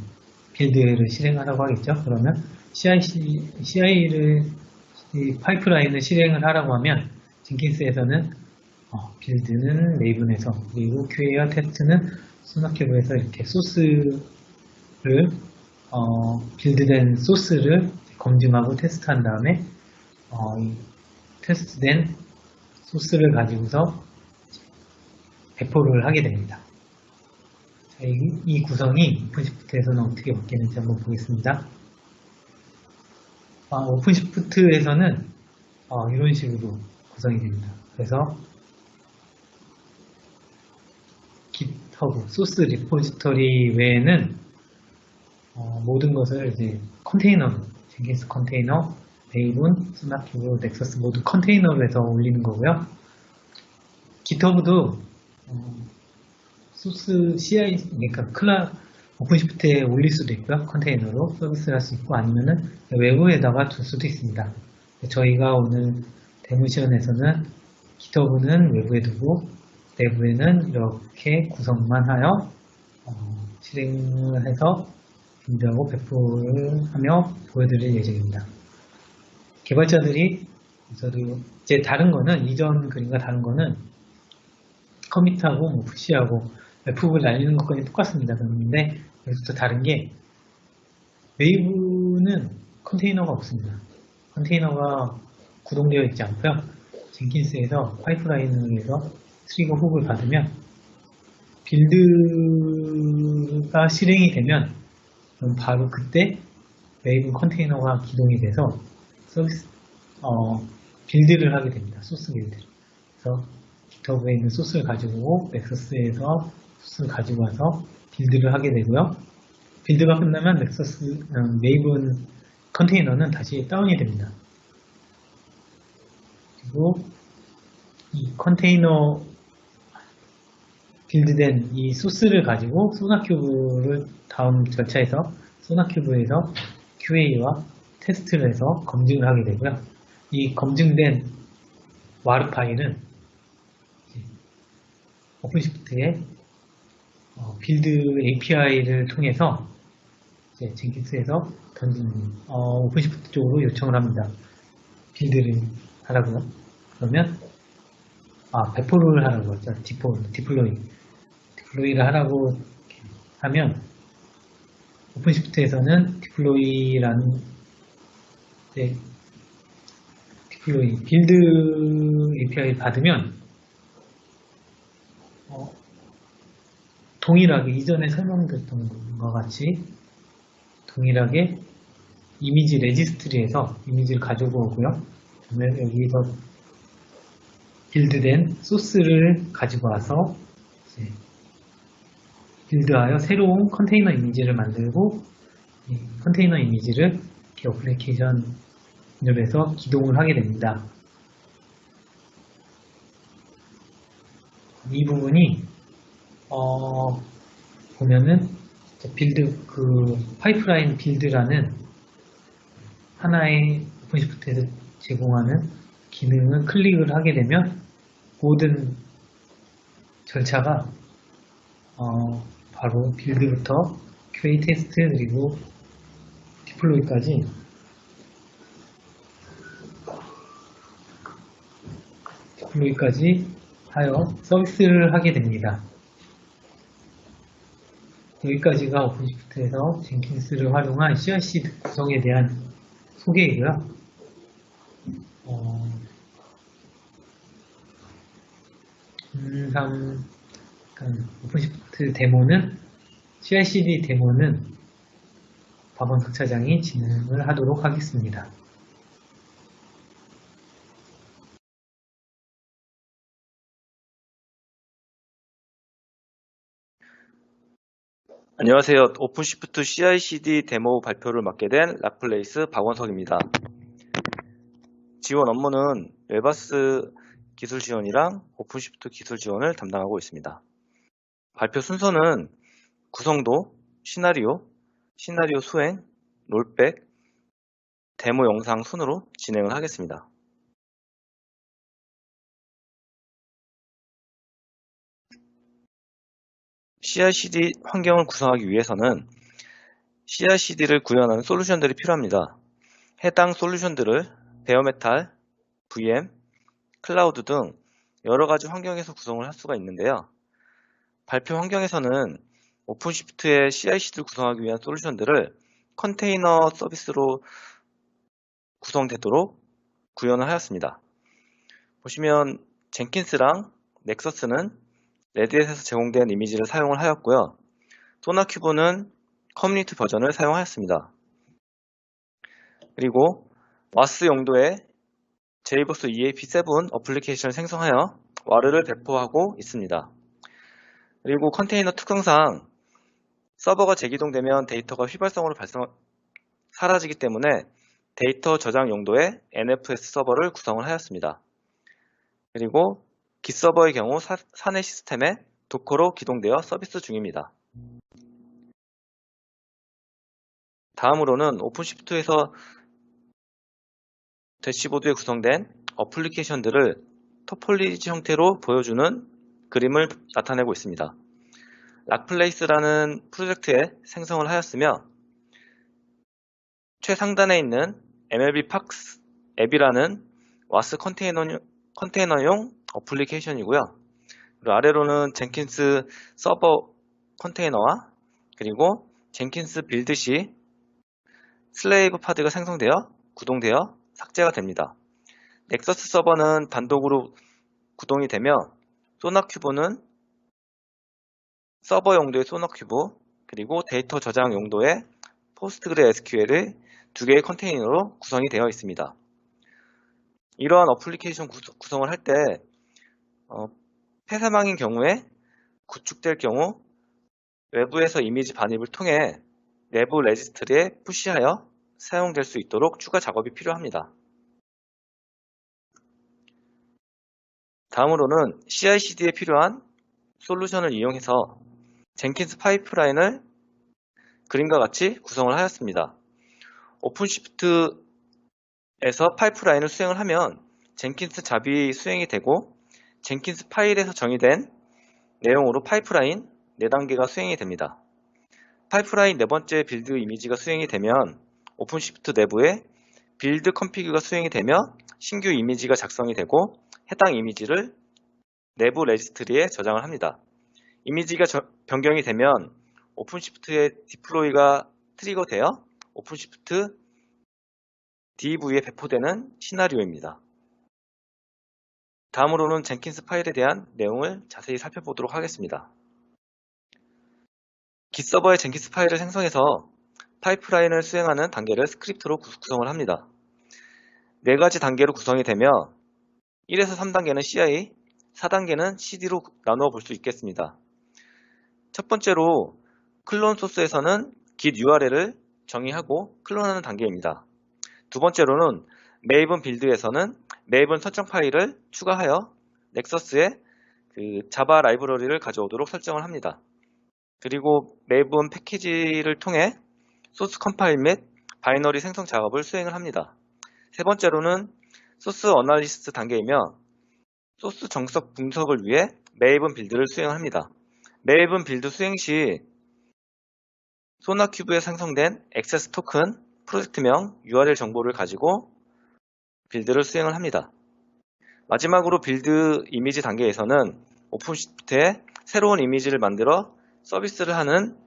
빌드를 실행하라고 하겠죠. 그러면 CI를 파이프라인을 실행을 하라고 하면 젠킨스에서는 빌드는 레이븐에서, 그리고 QA와 테스트는 소나큐브에서 이렇게 소스를 빌드된 소스를 검증하고 테스트한 다음에 테스트된 소스를 가지고서 배포를 하게 됩니다. 자, 이 구성이 오픈시프트에서는 어떻게 바뀌는지 한번 보겠습니다. 오픈시프트에서는 이런 식으로 구성이 됩니다. 그래서 GitHub 소스 리포지터리 외에는 모든 것을 이제 컨테이너로, 젠킨스 컨테이너, 메이븐, 소나큐브, 넥서스 모두 컨테이너로 해서 올리는 거고요. GitHub도 소스 CI, 그러니까 오픈시프트에 올릴 수도 있고요. 컨테이너로 서비스를 할 수 있고, 아니면은 외부에다가 둘 수도 있습니다. 저희가 오늘 데모 시연에서는 GitHub는 외부에 두고 내부에는 이렇게 구성만 하여 실행을 해서 빌드하고 배포를 하며 보여드릴 예정입니다. 개발자들이 이제 다른 거는, 이전 그림과 다른 거는 커밋하고 뭐 푸시하고 웹훅을 날리는 것까지 똑같습니다. 그런데 여기서부터 다른 게 웨이브는 컨테이너가 없습니다. 컨테이너가 구동되어 있지 않고요. 젠킨스에서 파이프라인에서 트리거 훅을 받으면 빌드가 실행이 되면 그럼 바로 그때 웨이브 컨테이너가 기동이 돼서 서비스 빌드를 하게 됩니다. 소스 빌드를. 그래서 깃허브에 있는 소스를 가지고 넥서스에서 소스를 가지고 와서 빌드를 하게 되고요. 빌드가 끝나면 웨이브 컨테이너는 다시 다운이 됩니다. 그리고 이 컨테이너 빌드된 이 소스를 가지고 소나큐브를 다음 절차에서 소나큐브에서 QA와 테스트를 해서 검증을 하게 되고요. 이 검증된 와르 파일은 오픈시프트의 빌드 API를 통해서 젠킨스에서 던지는 오픈시프트 쪽으로 요청을 합니다. 빌드를 하라고요. 그러면 배포를 하라고 했죠. 디플로이를 하라고 하면 오픈시프트에서는 디플로이 빌드 API 받으면 동일하게 이전에 설명드렸던 것과 같이 동일하게 이미지 레지스트리에서 이미지를 가지고 오고요. 그러면 여기서 빌드된 소스를 가지고 와서 빌드하여 새로운 컨테이너 이미지를 만들고 이 컨테이너 이미지를 어플리케이션으로 기동을 하게 됩니다. 이 부분이 보면은 파이프라인 빌드라는 하나의 오픈시프트에서 제공하는 기능을 클릭을 하게 되면 모든 절차가 바로 빌드부터 QA 테스트 그리고 디플로이까지 하여 서비스를 하게 됩니다. 여기까지가 오픈시프트에서 젠킨스를 활용한 CI/CD 구성에 대한 소개이고요. 오픈시프트 데모는 CI/CD 데모는 박원석 차장이 진행을 하도록 하겠습니다. 안녕하세요. 오픈시프트 CI/CD 데모 발표를 맡게 된 라플레이스 박원석입니다. 지원 업무는 웨바스 기술 지원이랑 오픈시프트 기술 지원을 담당하고 있습니다. 발표 순서는 구성도, 시나리오 수행, 롤백, 데모 영상 순으로 진행을 하겠습니다. CI/CD 환경을 구성하기 위해서는 CI/CD를 구현하는 솔루션들이 필요합니다. 해당 솔루션들을 베어메탈, VM, 클라우드 등 여러가지 환경에서 구성을 할 수가 있는데요. 발표 환경에서는 오픈시프트의 CI/CD를 구성하기 위한 솔루션들을 컨테이너 서비스로 구성되도록 구현을 하였습니다. 보시면 젠킨스랑 넥서스는 레디엣에서 제공된 이미지를 사용을 하였고요. 소나큐브는 커뮤니티 버전을 사용하였습니다. 그리고 와스 용도의 JBoss EAP7 어플리케이션을 생성하여 와르를 배포하고 있습니다. 그리고 컨테이너 특성상 서버가 재기동되면 데이터가 휘발성으로 사라지기 때문에 데이터 저장 용도의 NFS 서버를 구성을 하였습니다. 그리고 깃서버의 경우 사내 시스템에 도커로 기동되어 서비스 중입니다. 다음으로는 오픈시프트에서 대시보드에 구성된 어플리케이션들을 토폴리지 형태로 보여주는 그림을 나타내고 있습니다. 락플레이스라는 프로젝트에 생성을 하였으며 최상단에 있는 MLB 팍스 앱이라는 와스 컨테이너용 어플리케이션이고요. 그리고 아래로는 젠킨스 서버 컨테이너와 그리고 젠킨스 빌드 시 슬레이브 파드가 생성되어 구동되어 삭제가 됩니다. 넥서스 서버는 단독으로 구동이 되며 소나큐브는 서버 용도의 소나큐브 그리고 데이터 저장 용도의 포스트그레SQL의 두 개의 컨테이너로 구성이 되어 있습니다. 이러한 어플리케이션 구성을 할 때 폐사망인 경우에 구축될 경우 외부에서 이미지 반입을 통해 내부 레지스트리에 푸시하여 사용될 수 있도록 추가 작업이 필요합니다. 다음으로는 CI/CD에 필요한 솔루션을 이용해서 젠킨스 파이프라인을 그림과 같이 구성을 하였습니다. 오픈시프트에서 파이프라인을 수행을 하면 젠킨스 잡이 수행이 되고 젠킨스 파일에서 정의된 내용으로 파이프라인 4단계가 수행이 됩니다. 파이프라인 4번째 빌드 이미지가 수행이 되면 오픈시프트 내부에 빌드 컨피그가 수행이 되며 신규 이미지가 작성이 되고 해당 이미지를 내부 레지스트리에 저장을 합니다. 이미지가 변경이 되면 오픈시프트의 디플로이가 트리거되어 오픈시프트 DV에 배포되는 시나리오입니다. 다음으로는 젠킨스 파일에 대한 내용을 자세히 살펴보도록 하겠습니다. 깃서버의 젠킨스 파일을 생성해서 파이프라인을 수행하는 단계를 스크립트로 구성을 합니다. 4가지 단계로 구성이 되며 1에서 3단계는 CI, 4단계는 CD로 나누어 볼 수 있겠습니다. 첫 번째로 클론 소스에서는 git URL을 정의하고 클론하는 단계입니다. 두 번째로는 메이븐 빌드에서는 메이븐 설정 파일을 추가하여 넥서스에 자바 라이브러리를 가져오도록 설정을 합니다. 그리고 메이븐 패키지를 통해 소스 컴파일 및 바이너리 생성 작업을 수행을 합니다. 세 번째로는 소스 어널리시스 단계이며 소스 정석 분석을 위해 메이븐 빌드를 수행합니다. 메이븐 빌드 수행 시 소나큐브에 생성된 액세스 토큰, 프로젝트명, URL 정보를 가지고 빌드를 수행을 합니다. 마지막으로 빌드 이미지 단계에서는 오픈시프트에 새로운 이미지를 만들어 서비스를 하는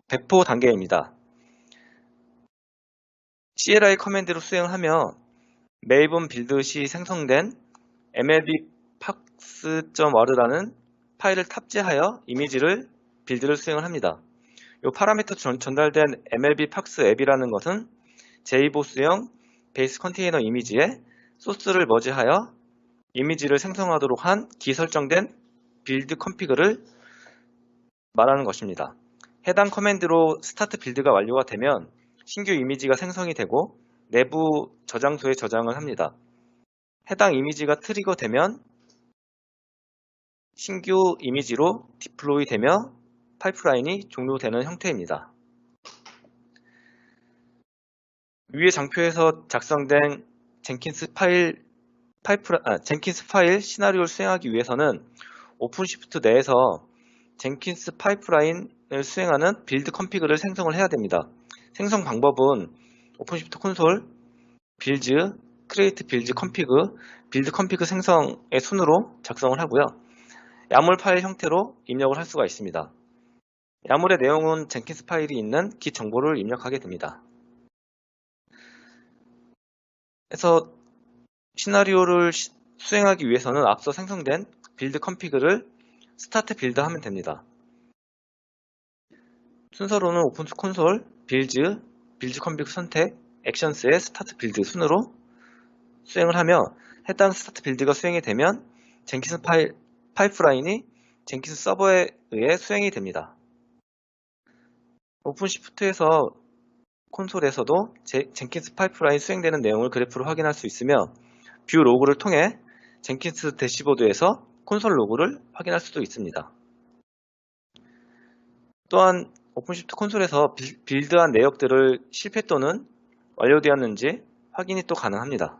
배포 단계입니다. CLI 커맨드로 수행을 하며 메이븐 빌드 시 생성된 mlbpax.war라는 파일을 탑재하여 이미지를 빌드를 수행을 합니다. 이 파라미터 전달된 mlbpax 앱이라는 것은 JBoss형 베이스 컨테이너 이미지에 소스를 머지하여 이미지를 생성하도록 한 기설정된 빌드 컨피그를 말하는 것입니다. 해당 커맨드로 스타트 빌드가 완료가 되면 신규 이미지가 생성이 되고 내부 저장소에 저장을 합니다. 해당 이미지가 트리거되면 신규 이미지로 디플로이 되며 파이프라인이 종료되는 형태입니다. 위의 장표에서 작성된 젠킨스 파일 시나리오를 수행하기 위해서는 오픈시프트 내에서 젠킨스 파이프라인을 수행하는 빌드 컨피그를 생성을 해야 됩니다. 생성 방법은 오픈시프트 콘솔 빌즈 크리에이트 빌드 컨피그 생성의 순으로 작성을 하고요. 야물 파일 형태로 입력을 할 수가 있습니다. 야물의 내용은 젠킨스 파일이 있는 git 정보를 입력하게 됩니다. 그래서 시나리오를 수행하기 위해서는 앞서 생성된 빌드 컨피그를 스타트 빌드 하면 됩니다. 순서로는 오픈 콘솔 빌즈 컨피그 선택 액션스의 스타트 빌드 순으로 수행을 하며 해당 스타트 빌드가 수행이 되면 젠킨스 파이프라인이 젠킨스 서버에 의해 수행이 됩니다. 오픈시프트에서 콘솔에서도 젠킨스 파이프라인 수행되는 내용을 그래프로 확인할 수 있으며 뷰 로그를 통해 젠킨스 대시보드에서 콘솔 로그를 확인할 수도 있습니다. 또한 오픈시프트 콘솔에서 빌드한 내역들을 실패 또는 완료되었는지 확인이 또 가능합니다.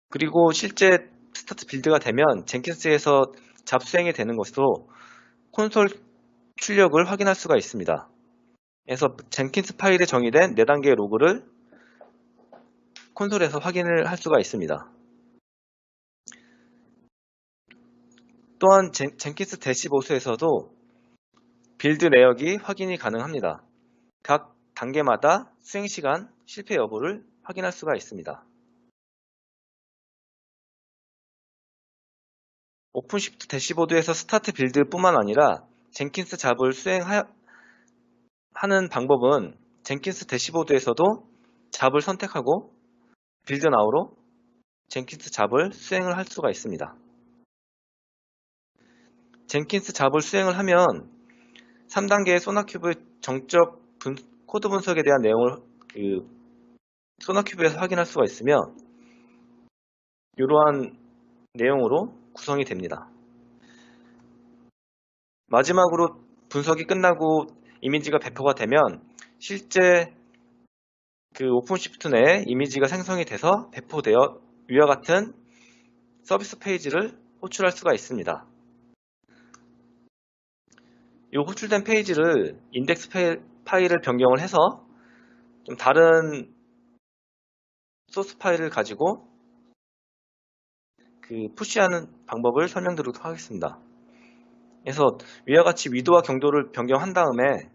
그리고 실제 스타트 빌드가 되면 젠킨스에서 잡수행이 되는 것으로 콘솔 출력을 확인할 수가 있습니다. 그래서 젠킨스 파일에 정의된 4단계의 로그를 콘솔에서 확인을 할 수가 있습니다. 또한 젠킨스 대시보드에서도 빌드 내역이 확인이 가능합니다. 각 단계마다 수행시간, 실패 여부를 확인할 수가 있습니다. 오픈시프트 대시보드에서 스타트 빌드뿐만 아니라 젠킨스 잡을 수행하는 방법은 젠킨스 대시보드에서도 잡을 선택하고 빌드 나우로 젠킨스 잡을 수행을 할 수가 있습니다. 젠킨스 잡을 수행을 하면 3단계의 소나큐브의 정적 코드 분석에 대한 내용을 소나큐브에서 확인할 수가 있으며 이러한 내용으로 구성이 됩니다. 마지막으로 분석이 끝나고 이미지가 배포가 되면 실제 오픈시프트 내에 이미지가 생성이 돼서 배포되어 위와 같은 서비스 페이지를 호출할 수가 있습니다. 이 호출된 페이지를 인덱스 파일을 변경을 해서 좀 다른 소스 파일을 가지고 푸시하는 방법을 설명드리도록 하겠습니다. 그래서 위와 같이 위도와 경도를 변경한 다음에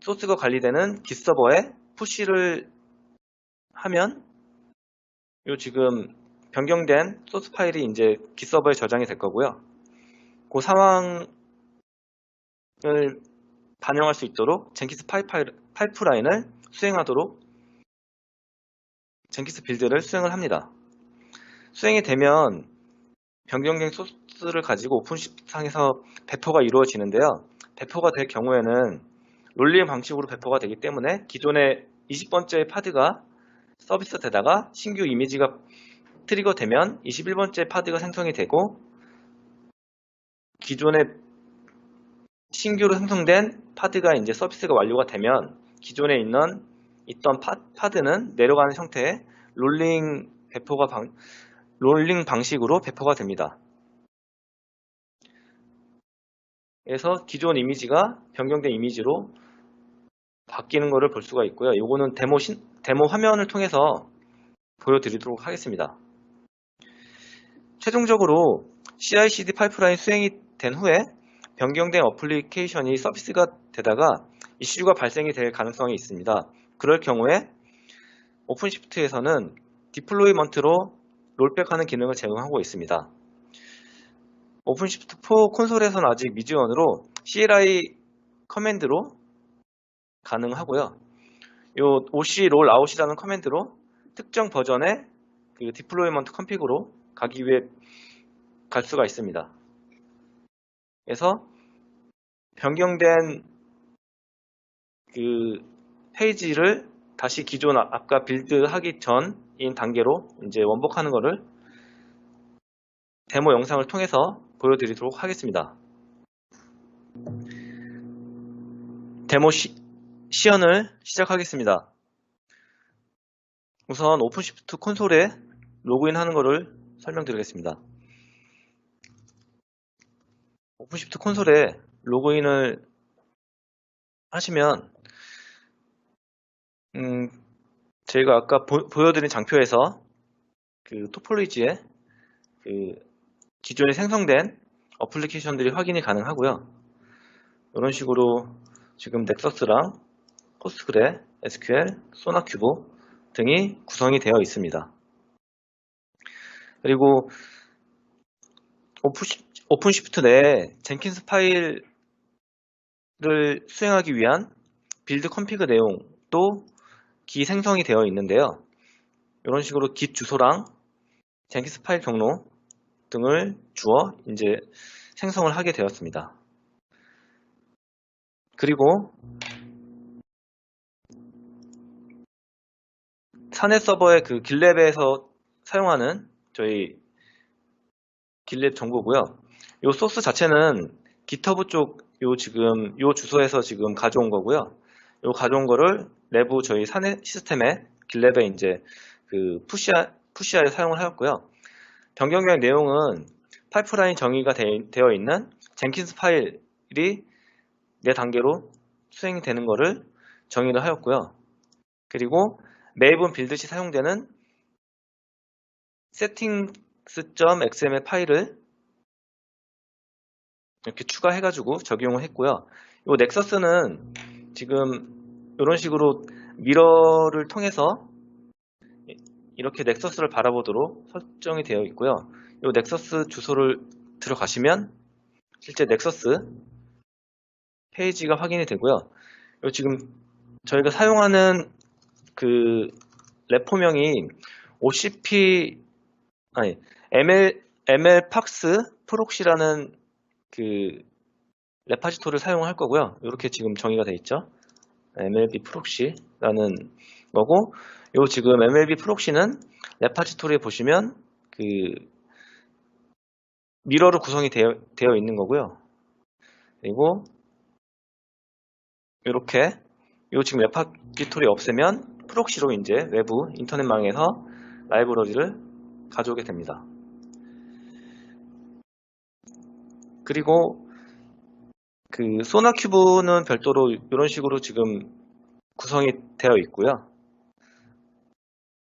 소스가 관리되는 Git 서버에 푸시를 하면 요 지금 변경된 소스 파일이 이제 Git 서버에 저장이 될 거고요. 그 상황을 반영할 수 있도록 젠킨스 파이프라인을 수행하도록 젠킨스 빌드를 수행을 합니다. 수행이 되면 변경된 소스를 가지고 오픈시프트 상에서 배포가 이루어지는데요. 배포가 될 경우에는 롤링 방식으로 배포가 되기 때문에 기존의 20번째 파드가 서비스 되다가 신규 이미지가 트리거 되면 21번째 파드가 생성이 되고 기존에 신규로 생성된 파드가 이제 서비스가 완료가 되면 기존에 있던 파드는 내려가는 형태의 롤링 방식으로 배포가 됩니다. 그래서 기존 이미지가 변경된 이미지로 바뀌는 것을 볼 수가 있고요. 이거는 데모 화면을 통해서 보여드리도록 하겠습니다. 최종적으로 CI/CD 파이프라인 수행이 된 후에 변경된 어플리케이션이 서비스가 되다가 이슈가 발생이 될 가능성이 있습니다. 그럴 경우에 오픈시프트에서는 디플로이먼트로 롤백하는 기능을 제공하고 있습니다. 오픈시프트 4 콘솔에서는 아직 미지원으로 CLI 커맨드로 가능하고요. 요 OC 롤아웃이라는 커맨드로 특정 버전의 디플로이먼트 컨피그로 가기 위해 갈 수가 있습니다. 그래서 변경된 페이지를 다시 기존 아까 빌드하기 전인 단계로 이제 원복하는 것을 데모 영상을 통해서 보여드리도록 하겠습니다. 데모 시연을 시작하겠습니다. 우선 오픈시프트 콘솔에 로그인하는 것을 설명드리겠습니다. 오픈시프트 콘솔에 로그인을 하시면 저희가 아까 보여드린 장표에서 토폴로지에 기존에 생성된 어플리케이션들이 확인이 가능하고요. 이런 식으로 지금 넥서스랑 포스트그레, SQL, 소나큐브 등이 구성이 되어 있습니다. 그리고 오픈시프트 내에 젠킨스 파일을 수행하기 위한 빌드 컨피그 내용도 기생성이 되어 있는데요. 이런 식으로 git 주소랑 젠킨스 파일 경로 등을 주어 이제 생성을 하게 되었습니다. 그리고 사내 서버의 길랩에서 사용하는 저희 길랩 정보고요. 이 소스 자체는 GitHub 쪽 지금 요 주소에서 지금 가져온 거고요. 요 가져온 거를 내부 저희 사내 시스템에 길랩에 이제 푸시하에 사용을 하였고요. 변경된 내용은 파이프라인 정의가 되어 있는 젠킨스 파일이 4단계로 수행이 되는 것을 정의를 하였고요. 그리고 매번 빌드 시 사용되는 세팅 넥서스.xml 파일을 이렇게 추가해가지고 적용을 했고요. 이 넥서스는 지금 이런 식으로 미러를 통해서 이렇게 넥서스를 바라보도록 설정이 되어 있고요. 이 넥서스 주소를 들어가시면 실제 넥서스 페이지가 확인이 되고요. 이 지금 저희가 사용하는 그 레포명이 OCP 아니 MLPax 프록시라는 그 레파지토리를 사용할 거고요. 이렇게 지금 정의가 되어 있죠. MLB 프록시라는 거고, 요 지금 MLB 프록시는 레파지토리에 보시면 그 미러로 구성이 되어 있는 거고요. 그리고 이렇게 요 지금 레파지토리 없애면 프록시로 이제 외부 인터넷망에서 라이브러리를 가져오게 됩니다. 그리고 그 소나큐브는 별도로 이런 식으로 지금 구성이 되어 있고요.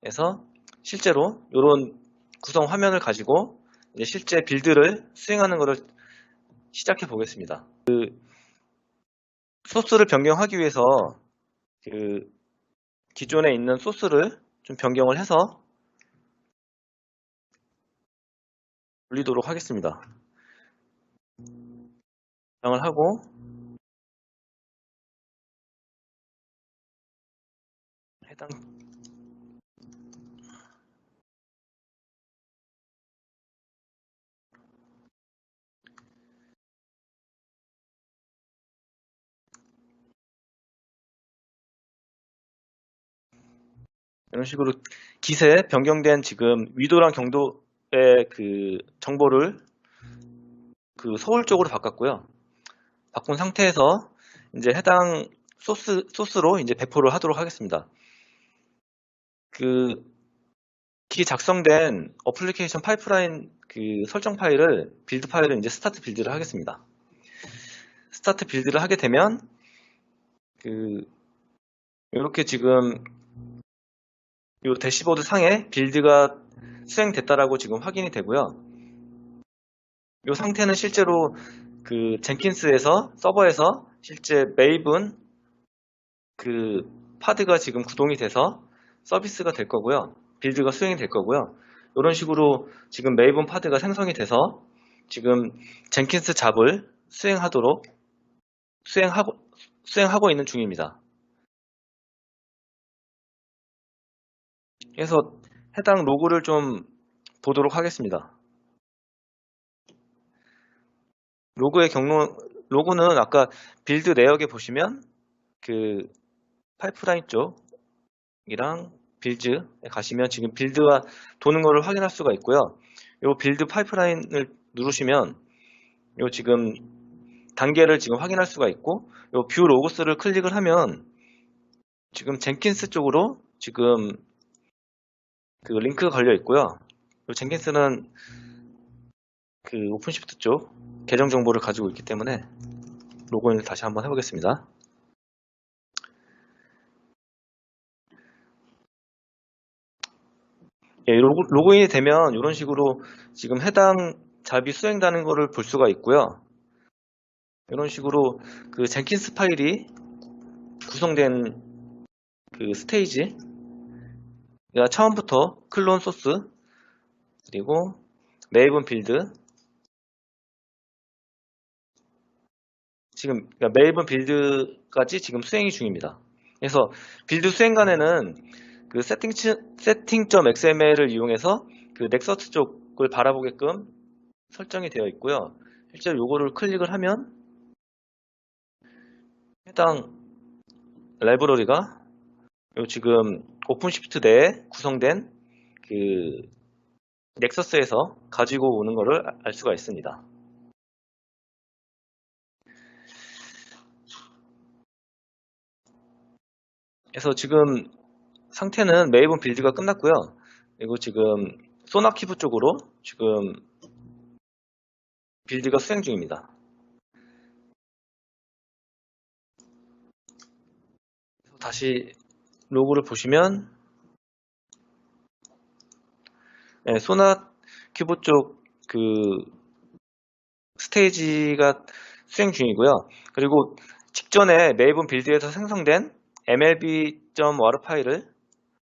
그래서 실제로 이런 구성 화면을 가지고 이제 실제 빌드를 수행하는 것을 시작해 보겠습니다. 그 소스를 변경하기 위해서 그 기존에 있는 소스를 좀 변경을 해서 올리도록 하겠습니다. 변경을 하고 해당 이런 식으로 기세 변경된 지금 위도랑 경도의 그 정보를 그 서울 쪽으로 바꿨고요. 바꾼 상태에서 이제 해당 소스로 이제 배포를 하도록 하겠습니다. 그 기 작성된 어플리케이션 파이프라인 그 설정 파일을 빌드 파일을 이제 스타트 빌드를 하겠습니다. 스타트 빌드를 하게 되면 그 이렇게 지금 이 대시보드 상에 빌드가 수행됐다라고 지금 확인이 되고요. 이 상태는 실제로 그 젠킨스에서 서버에서 실제 메이븐 그 파드가 지금 구동이 돼서 서비스가 될 거고요. 빌드가 수행이 될 거고요. 이런 식으로 지금 메이븐 파드가 생성이 돼서 지금 젠킨스 잡을 수행하고 있는 중입니다. 그래서 해당 로그를 좀 보도록 하겠습니다. 로그는 아까 빌드 내역에 보시면 그 파이프라인 쪽이랑 빌드에 가시면 지금 빌드가 도는 것을 확인할 수가 있고요. 이 빌드 파이프라인을 누르시면 요 지금 단계를 지금 확인할 수가 있고 요 뷰 로그스를 클릭을 하면 지금 젠킨스 쪽으로 지금 그 링크가 걸려 있고요. 요 젠킨스는 그 오픈시프트 쪽 계정 정보를 가지고 있기 때문에 로그인을 다시 한번 해보겠습니다. 예, 로그인이 되면 이런 식으로 지금 해당 잡이 수행되는 것을 볼 수가 있고요. 이런 식으로 그 젠킨스 파일이 구성된 그 스테이지가 처음부터 클론 소스 그리고 메이븐 빌드 지금 그러니까 메이븐 빌드까지 지금 수행이 중입니다. 그래서 빌드 수행간에는 그 세팅.xml을 이용해서 그 넥서스 쪽을 바라보게끔 설정이 되어 있고요. 실제로 요거를 클릭을 하면 해당 라이브러리가 요 지금 오픈시프트 내에 구성된 그 넥서스에서 가지고 오는 것을 알 수가 있습니다. 그래서 지금 상태는 메이븐 빌드가 끝났고요. 그리고 지금 소나키브 쪽으로 지금 빌드가 수행 중입니다. 다시 로그를 보시면 네, 큐브 쪽 그 스테이지가 수행 중이고요. 그리고 직전에 메이븐 빌드에서 생성된 mlb.war 파일을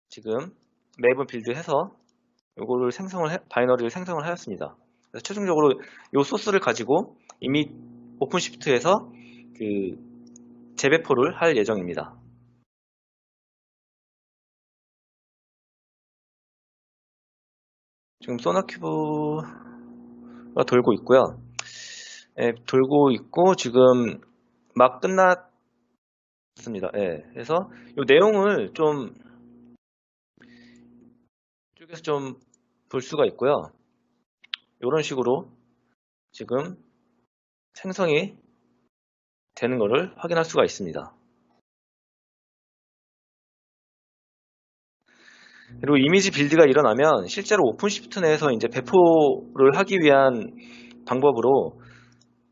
지금 메이븐 빌드해서 요거를 바이너리를 생성을 하였습니다. 그래서 최종적으로 요 소스를 가지고 이미 오픈시프트에서 그 재배포를 할 예정입니다. 지금 소나큐브가 돌고 있고요. 돌고 있고 지금 막 끝났습니다. 그래서 이 내용을 좀 이쪽에서 좀 볼 수가 있고요. 이런 식으로 지금 생성이 되는 것을 확인할 수가 있습니다. 그리고 이미지 빌드가 일어나면 실제로 오픈시프트 내에서 이제 배포를 하기 위한 방법으로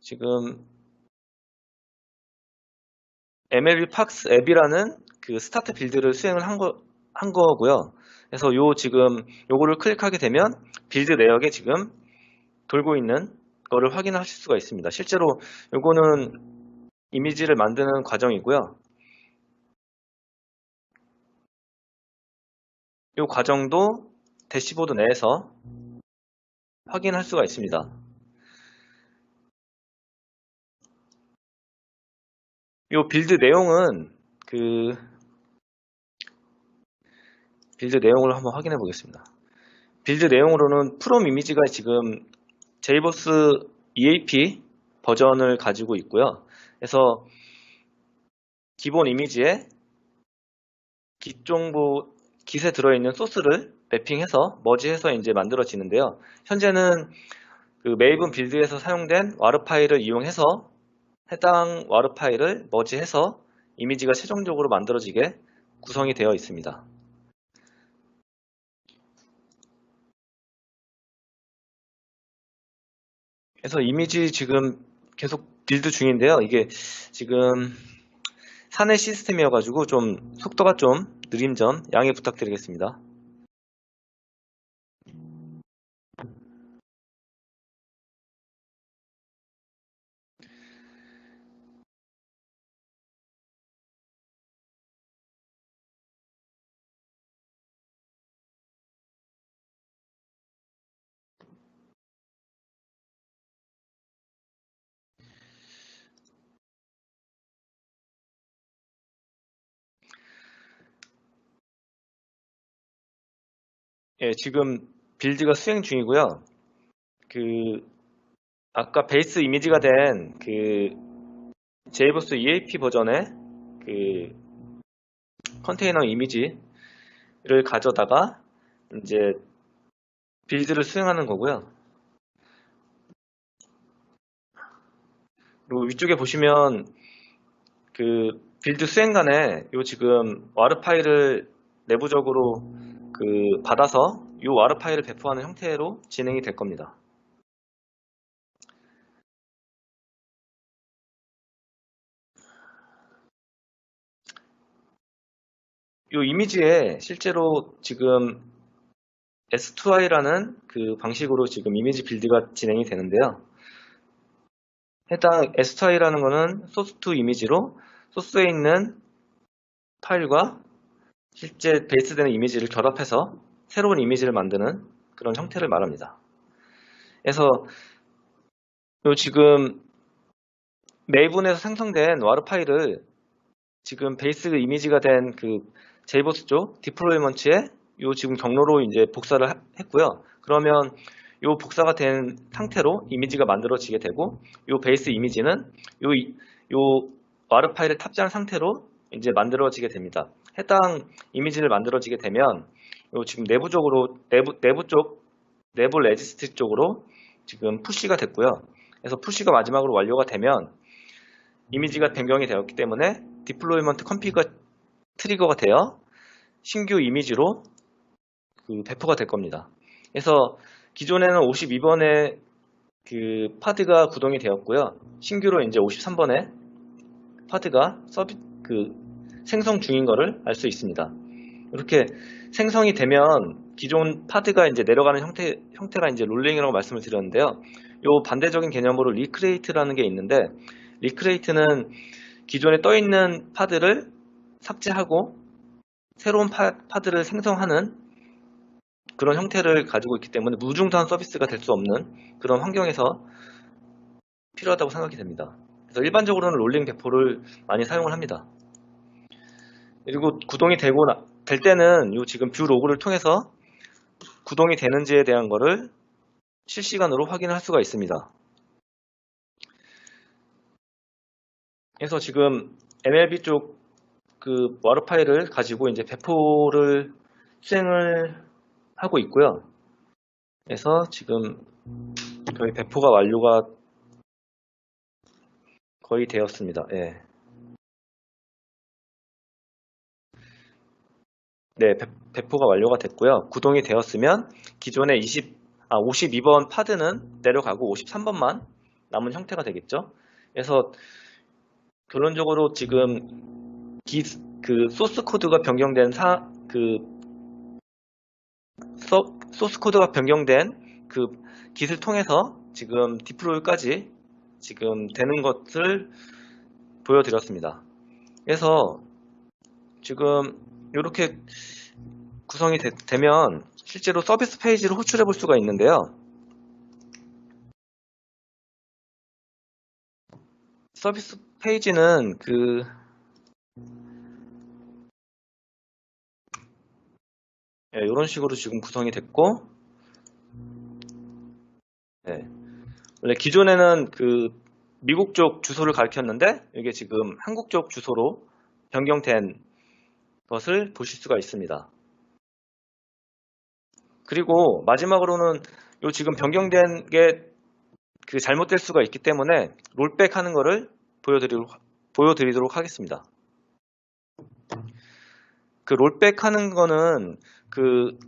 지금 mlb-pax 앱이라는 그 스타트 빌드를 수행을 한 거고요. 그래서 지금 요거를 클릭하게 되면 빌드 내역에 지금 돌고 있는 거를 확인하실 수가 있습니다. 실제로 요거는 이미지를 만드는 과정이고요. 이 과정도 대시보드 내에서 확인할 수가 있습니다. 이 빌드 내용은 빌드 내용을 한번 확인해 보겠습니다. 빌드 내용으로는 프롬 이미지가 지금 JBoss EAP 버전을 가지고 있고요. 그래서 기본 이미지에 깃에 들어있는 소스를 매핑해서 머지해서 이제 만들어지는데요. 현재는 그 메이븐 빌드에서 사용된 와르 파일을 이용해서 해당 와르 파일을 머지해서 이미지가 최종적으로 만들어지게 구성이 되어 있습니다. 그래서 이미지 지금 계속 빌드 중인데요. 이게 지금 사내 시스템이어가지고 좀 속도가 좀 느린 점 양해 부탁드리겠습니다. 지금 빌드가 수행 중이고요. 아까 베이스 이미지가 된 JBoss EAP 버전의 컨테이너 이미지를 가져다가 이제 빌드를 수행하는 거고요. 그리고 위쪽에 보시면 빌드 수행간에 지금 와르 파일을 내부적으로 받아서 이 와르 파일을 배포하는 형태로 진행이 될 겁니다. 이 이미지에 실제로 지금 S2I라는 방식으로 지금 이미지 빌드가 진행이 되는데요. 해당 S2I라는 거는 소스2 이미지로 소스에 있는 파일과 실제 베이스되는 이미지를 결합해서 새로운 이미지를 만드는 그런 형태를 말합니다. 그래서 지금 메이븐에서 생성된 와르 파일을 지금 베이스 이미지가 된 JBoss 쪽 디플로이먼트에 지금 경로로 이제 복사를 했고요. 그러면 이 복사가 된 상태로 이미지가 만들어지게 되고 이 베이스 이미지는 이 와르 파일을 탑재한 상태로 이제 만들어지게 됩니다. 해당 이미지를 만들어지게 되면 지금 내부적으로 내부 레지스트 쪽으로 지금 푸시가 됐고요. 그래서 푸시가 마지막으로 완료가 되면 이미지가 변경이 되었기 때문에 디플로이먼트 컴피가 트리거가 되어 신규 이미지로 배포가 될 겁니다. 그래서 기존에는 52번에 파드가 구동이 되었고요. 신규로 이제 53번에 파드가 생성 중인 것을 알 수 있습니다. 이렇게 생성이 되면 기존 파드가 이제 내려가는 형태가 이제 롤링이라고 말씀을 드렸는데요. 요 반대적인 개념으로 리크레이트라는 게 있는데, 리크레이트는 기존에 떠 있는 파드를 삭제하고 새로운 파드를 생성하는 그런 형태를 가지고 있기 때문에 무중단 서비스가 될 수 없는 그런 환경에서 필요하다고 생각이 됩니다. 그래서 일반적으로는 롤링 배포를 많이 사용을 합니다. 그리고 구동이 될 때는 요 지금 뷰 로그를 통해서 구동이 되는지에 대한 거를 실시간으로 확인을 할 수가 있습니다. 그래서 지금 MLB 쪽 그 와르 파일을 가지고 이제 배포를 수행을 하고 있고요. 그래서 지금 거의 배포가 완료가 거의 되었습니다. 예. 네, 배포가 완료가 됐고요. 구동이 되었으면 기존의 52번 파드는 내려가고 53번만 남은 형태가 되겠죠. 그래서 결론적으로 지금 그 소스 코드가 변경된 소스 코드가 변경된 그 깃을 통해서 지금 디플로이까지 지금 되는 것을 보여드렸습니다. 그래서 지금 이렇게 구성이 되면 실제로 서비스 페이지를 호출해 볼 수가 있는데요. 서비스 페이지는 이런 식으로 지금 구성이 됐고, 네. 원래 기존에는 그 미국 쪽 주소를 가리켰는데 이게 지금 한국 쪽 주소로 변경된 것을 보실 수가 있습니다. 그리고 마지막으로는 요 지금 변경된 게 그 잘못될 수가 있기 때문에 롤백 하는 거를 보여드리도록 하겠습니다. 그 롤백 하는 거는 그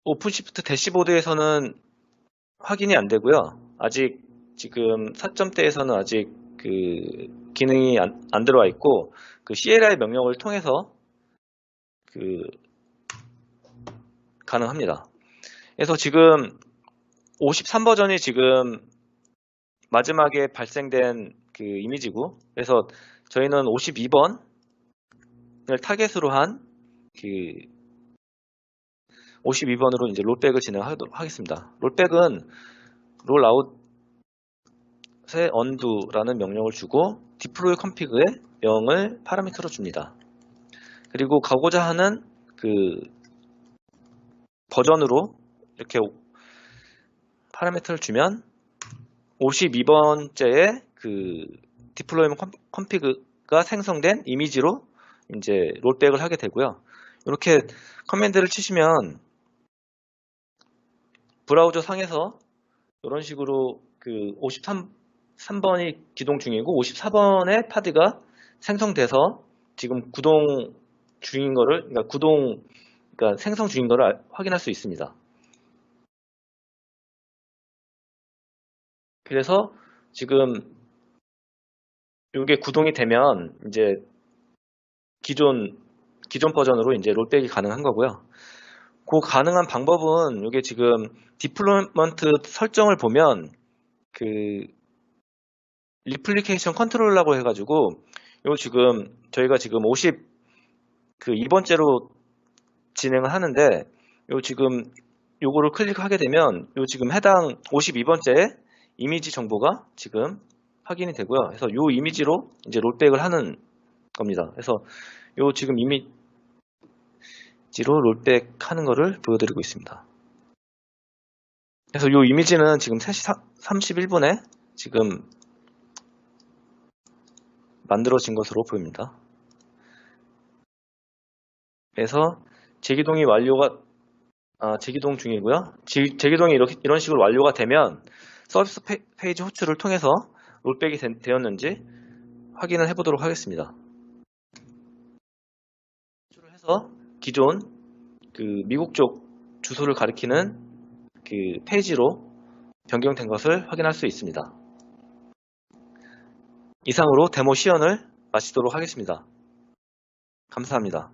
오픈시프트 대시보드에서는 확인이 안 되고요. 아직 지금 4점대에서는 아직 그 기능이 안 들어와 있고, 그 CLI 명령을 통해서 가능합니다. 그래서 지금 53버전이 지금 마지막에 발생된 그 이미지고, 그래서 저희는 52번을 타겟으로 한 52번으로 이제 롤백을 진행하도록 하겠습니다. 롤백은 롤아웃에 undo라는 명령을 주고 deploy config의 명을 파라미터로 줍니다. 그리고 가고자 하는 그 버전으로 이렇게 파라미터를 주면 52번째의 그 deployment config가 생성된 이미지로 이제 롤백을 하게 되고요. 이렇게 커맨드를 치시면 브라우저 상에서 이런 식으로 그 53번이 기동 중이고 54번의 파드가 생성돼서 지금 구동 중인 거를, 그러니까 생성 중인 거를 확인할 수 있습니다. 그래서 지금 이게 구동이 되면 이제 기존 버전으로 이제 롤백이 가능한 거고요. 그 가능한 방법은 이게 지금 디플로이먼트 설정을 보면 그 리플리케이션 컨트롤이라고 해가지고 요 지금 저희가 지금 52번째로 진행을 하는데 요 지금 요거를 클릭하게 되면 요 지금 해당 52번째 이미지 정보가 지금 확인이 되고요. 그래서 요 이미지로 이제 롤백을 하는 겁니다. 그래서 요 지금 이미지로 롤백 하는 거를 보여드리고 있습니다. 그래서 요 이미지는 지금 3시 31분에 지금 만들어진 것으로 보입니다. 그래서 재기동이 재기동 중이고요. 재기동이 이런 식으로 완료가 되면 서비스 페이지 호출을 통해서 롤백이 되었는지 확인을 해보도록 하겠습니다. 호출을 해서 기존 그 미국 쪽 주소를 가리키는 그 페이지로 변경된 것을 확인할 수 있습니다. 이상으로 데모 시연을 마치도록 하겠습니다. 감사합니다.